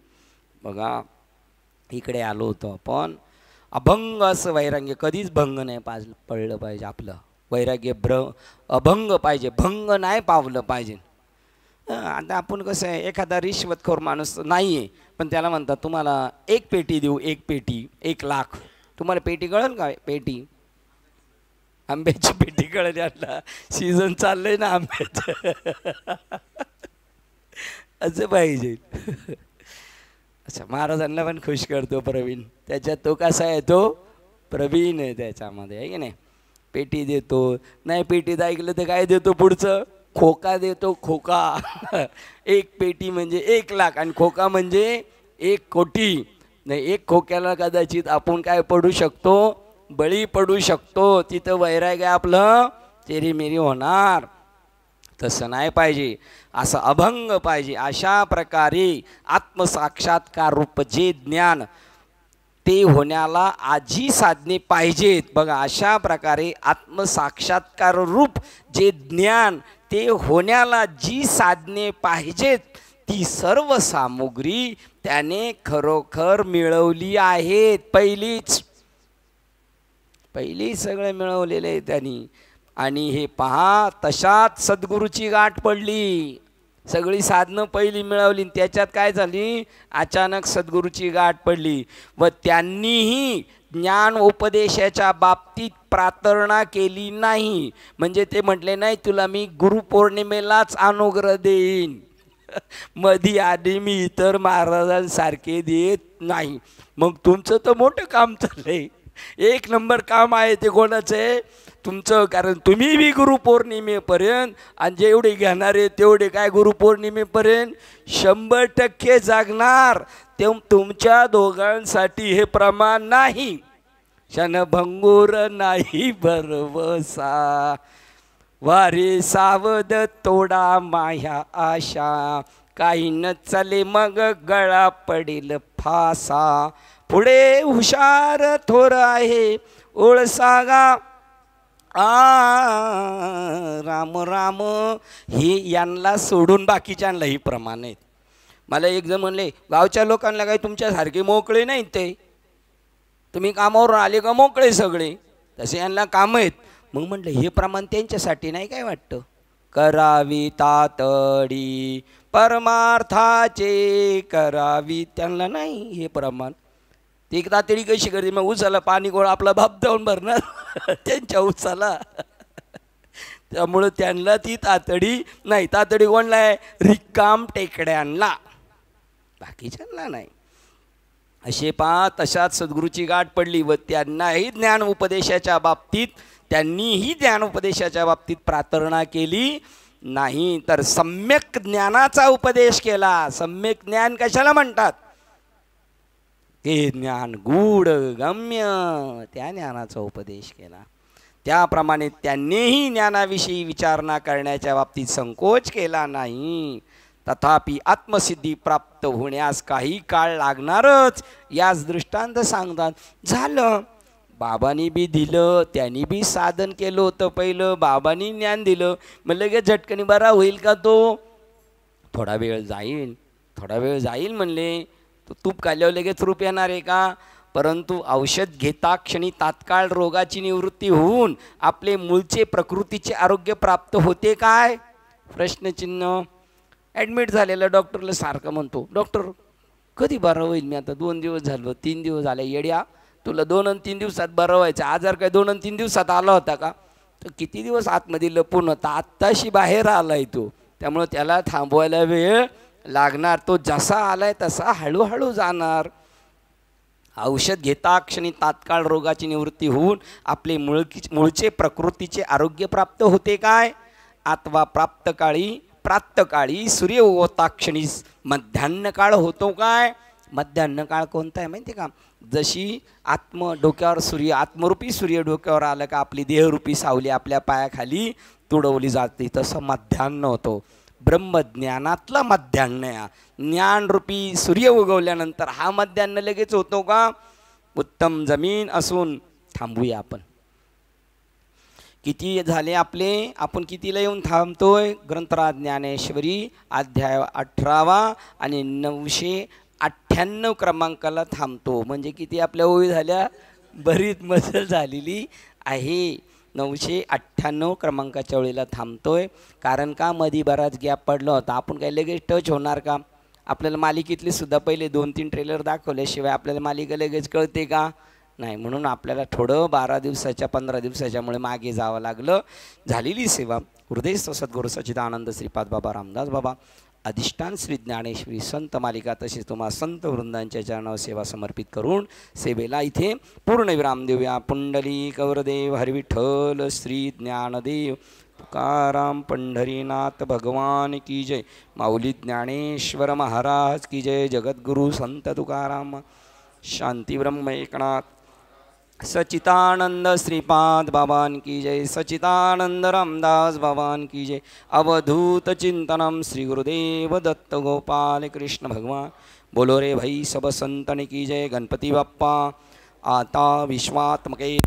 बघा, इकडे आलो होतो आपण. अभंग असं वैराग्य कधीच भंग नाही पडलं पाहिजे आपलं. वैराग्य अभंग पाहिजे, भंग नाही पावलं पाहिजे. आता आपण कसं आहे, एखादा रिश्वतखोर माणूस नाही आहे पण त्याला म्हणतात तुम्हाला एक पेटी देऊ, एक पेटी 1 लाख. तुम्हाला पेटी कळेल का? पेटी आंब्याची पेटी कळेल. आता सीझन चाललंय ना आंब्याचं. असं पाहिजे. अच्छा, महाराजांना पण खुश करतो प्रवीण. त्याच्यात तो कसा आहे? तो प्रवीण आहे त्याच्यामध्ये, आहे की नाही? पेटी देतो. नाही पेटीत ऐकलं तर काय देतो पुढचं? खोका देतो. खोका. एक पेटी म्हणजे 1 लाख आणि खोका म्हणजे 1 कोटी. नाही, एक खोक्याला कदाचित आपण काय पडू शकतो, बळी पडू शकतो. तिथं वैराग्य आपलं तेरीमेरी होणार. तसं नाही पाहिजे, असं अभंग पाहिजे. अशा प्रकारे आत्मसाक्षात्कार रूप जे ज्ञान ते होण्याला आजी साधने पाहिजेत. बघा, अशा प्रकारे आत्मसाक्षात्कार रूप जे ज्ञान ते होण्याला जी साधने पाहिजेत ती सर्व सामुग्री त्याने खरोखर मिळवली आहेत. पहिली सगळे मिळवलेले आहे त्यांनी. आणि हे पहा, तशात सद्गुरूची गाठ पडली. सगळी साधनं पहिली मिळवली, त्याच्यात काय झाली, अचानक सद्गुरूची गाठ पडली. व त्यांनीही ज्ञान उपदेशाच्या बाबतीत प्रार्थना केली नाही. म्हणजे ते म्हटले नाही तुला मी गुरुपौर्णिमेलाच अनुग्रह देईन, मधी आधी मी इतर महाराजांसारखे देत नाही. मग तुमचं तर मोठं काम चाललंय, एक नंबर काम आहे ते. कोणाचं आहे? तुमचं. कारण तुम्ही बी गुरुपौर्णिमेपर्यंत आणि जेवढे घेणारे तेवढे काय गुरुपौर्णिमेपर्यंत 100% जागणार. ते तुमच्या दोघांसाठी हे प्रमाण नाही. क्षणभंगूर नाही भरवसा, वारे सावध तोडा माया आशा, काही न चले मग गळा पडेल फासा. पुढे हुशार थोर आहे ओळ सागा, राम राम. ही यांना सोडून बाकीच्यांना ही प्रमाण आहेत. मला एक जण म्हणले, गावच्या लोकांना काही तुमच्यासारखे मोकळे नाहीत, ते तुम्ही कामावर आले का मोकळे सगळे, तसे यांना काम आहेत. मग म्हटलं हे प्रमाण त्यांच्यासाठी नाही काय वाटतं? करावी तातडी परमार्थाचे करावी, त्यांना नाही हे प्रमाण. ती तातडी कशी करते? मग उसाला पाणी गोळा आपला बाप जाऊन भरणार त्यांच्या उसाला. त्यामुळं त्यांना ती तातडी नाही. तातडी कोणला आहे? रिकाम टेकड्यांना, बाकीच्यांना नाही. असे पहा, तशात सद्गुरूची गाठ पडली व त्यांनीही ज्ञान उपदेशाच्या बाबतीत प्रार्थना केली नाही, तर सम्यक ज्ञानाचा उपदेश केला. सम्यक ज्ञान कशाला म्हणतात? ते ज्ञान गूढ गम्य, त्या ज्ञानाचा उपदेश केला. त्याप्रमाणे त्यांनीही ज्ञानाविषयी विचारणा करण्याच्या बाबतीत संकोच केला नाही. तथापि आत्मसिद्धी प्राप्त होण्यास काही काळ लागणारच, याच दृष्टांत सांगतात. झालं, बाबांनी बी दिलं, त्यांनी बी साधन केलं होतं पहिलं, बाबांनी ज्ञान दिलं, मग लगेच झटकनी बरा होईल का तो? थोडा वेळ जाईल म्हणले. तो तूप खाल्ल्यावर लगेच रूप येणार आहे का? परंतु औषध घेता क्षणी तात्काळ रोगाची निवृत्ती होऊन आपले मूळचे प्रकृतीचे आरोग्य प्राप्त होते काय? प्रश्नचिन्ह. ॲडमिट झालेला डॉक्टरला सारखं म्हणतो, डॉक्टर कधी बरं होईल? मी आता 2 दिवस झालं, 3 दिवस झाले. येड्या, तुला 2 आणि 3 दिवसात बरं व्हायचं. आजार काय 2 आणि 3 दिवसात आला होता का? तर किती दिवस आतमध्ये लपून होता, आत्ताशी बाहेर आलाय तो. त्यामुळं त्याला थांबवायला वेळ लागणार. तो जसा आलाय तसा हळूहळू जाणार. औषध घेता क्षणी तात्काळ रोगाची निवृत्ती होऊन आपले मूळचे प्रकृतीचे आरोग्य प्राप्त होते काय? अथवा प्रातकाळी सूर्य उगवता क्षणी मध्यान्ह काळ होतो काय? मध्यान्ह काळ कोणता आहे माहिती का? जशी डोक्यावर सूर्य, आत्मरूपी सूर्य डोक्यावर आलं का आपली देहरूपी सावली आपल्या पायाखाली तुडवली जाते, तसं मध्यान्ह होतो. ब्रह्मज्ञानातला मध्यान्ह, ज्ञानरूपी सूर्य उगवल्यानंतर हा मध्यान्ह लगेच होतो का? उत्तम जमीन असून थांबूया आपण. किती झाले आपले? आपण कितीला येऊन थांबतोय? ग्रंथराज ज्ञानेश्वरी अध्याय 18 आणि 998 क्रमांकाला थांबतो. म्हणजे किती आपल्या ओळी झाल्या? बरीच मजल झालेली आहे. 998 क्रमांकाच्या वेळेला थांबतोय. कारण का मधी बराच गॅप पडला होता. आपण काही लगेच टच होणार का? आपल्याला मालिकेतले सुद्धा पहिले 2-3 ट्रेलर दाखवल्याशिवाय आपल्याला मालिका लगेच कळते का? नाही. म्हणून आपल्याला थोडं 12 दिवसाच्या 15 दिवसाच्यामुळे मागे जावं लागलं. झालेली सेवा हृदयस्थ सद्गुरू सच्चिदानंद श्रीपाद बाबा रामदास बाबा अधिष्ठान श्री ज्ञानेश्वरी संत मालिका तसेच तुम्हा संत वृंदांच्या चरणावर सेवा समर्पित करून सेवेला इथे पूर्णविराम देऊया. पुंडली कौरदेव हरिविठ्ठल श्री ज्ञानदेव तुकाराम पंढरीनाथ भगवान की जय. माऊली ज्ञानेश्वर महाराज की जय. जगद्गुरु संत तुकाराम शांती ब्रह्म एकनाथ सचितानंद श्रीपाद बाबान की जय, सचितानंद रामदास बाबान की जय, अवधूत चिंतनम श्री गुरुदेव दत्त गोपाल कृष्ण भगवान। बोलो रे भाई सब संतन की जय। गणपती बाप्पा आता विश्वात्मके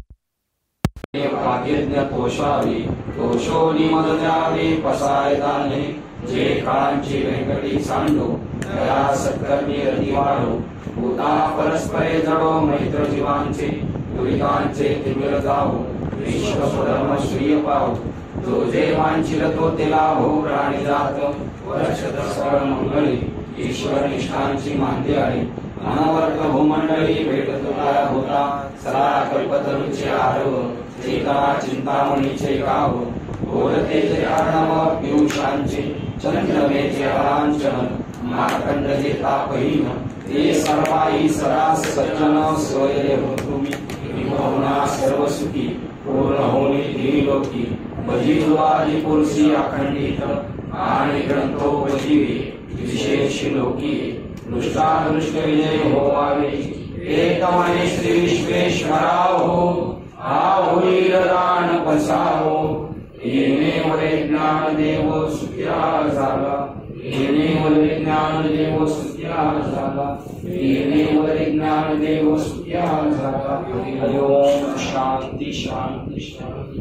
भाग्यज्ञ पोषावी दोषोनी मदजावे पसायदाने, जे कांची वेंकटी सांडो दया सत्कर्मी रतिवाडो, भूता परस्परे जडो मैत्र जीवांचे, दुरितांचे तिमिर जावो विश्व स्वधर्म श्रीय पावो, जो जे वांछिल तो ते लाभो प्राणी जात वर्षद सर्व मंगळी, ईश्वर निष्ठांची मांदियाळी अनवर्त भूमंडळी भेटत तुला होता, सदा कल्पतरूचे आरव चेता चिंतामणीचे गाव, बोलतेचे अर्णव पियुषांचे चंद्रमेचे अलांचन, मार्कंडचे तापहीन ते सर्वाई सरास सज्जन, सोयरे हो तुम्ही विभवना सर्व सुखी, पूर्ण होणे त्रिलोकी, भजितवादी पुरुषी अखंडित आणि ग्रंथोपजीवी विशेष लोकी, दृष्टादृष्ट विजय होवावे एकमने श्री विश्वेश्वराहो, होईल दान बसावो, येणे वरे ज्ञान देव सुख्या झाला, येणे वरे ज्ञान देव सुख्या झाला, येणे वरे ज्ञान देव सुख्या झाला। हरि ओम शांती शांती शांती।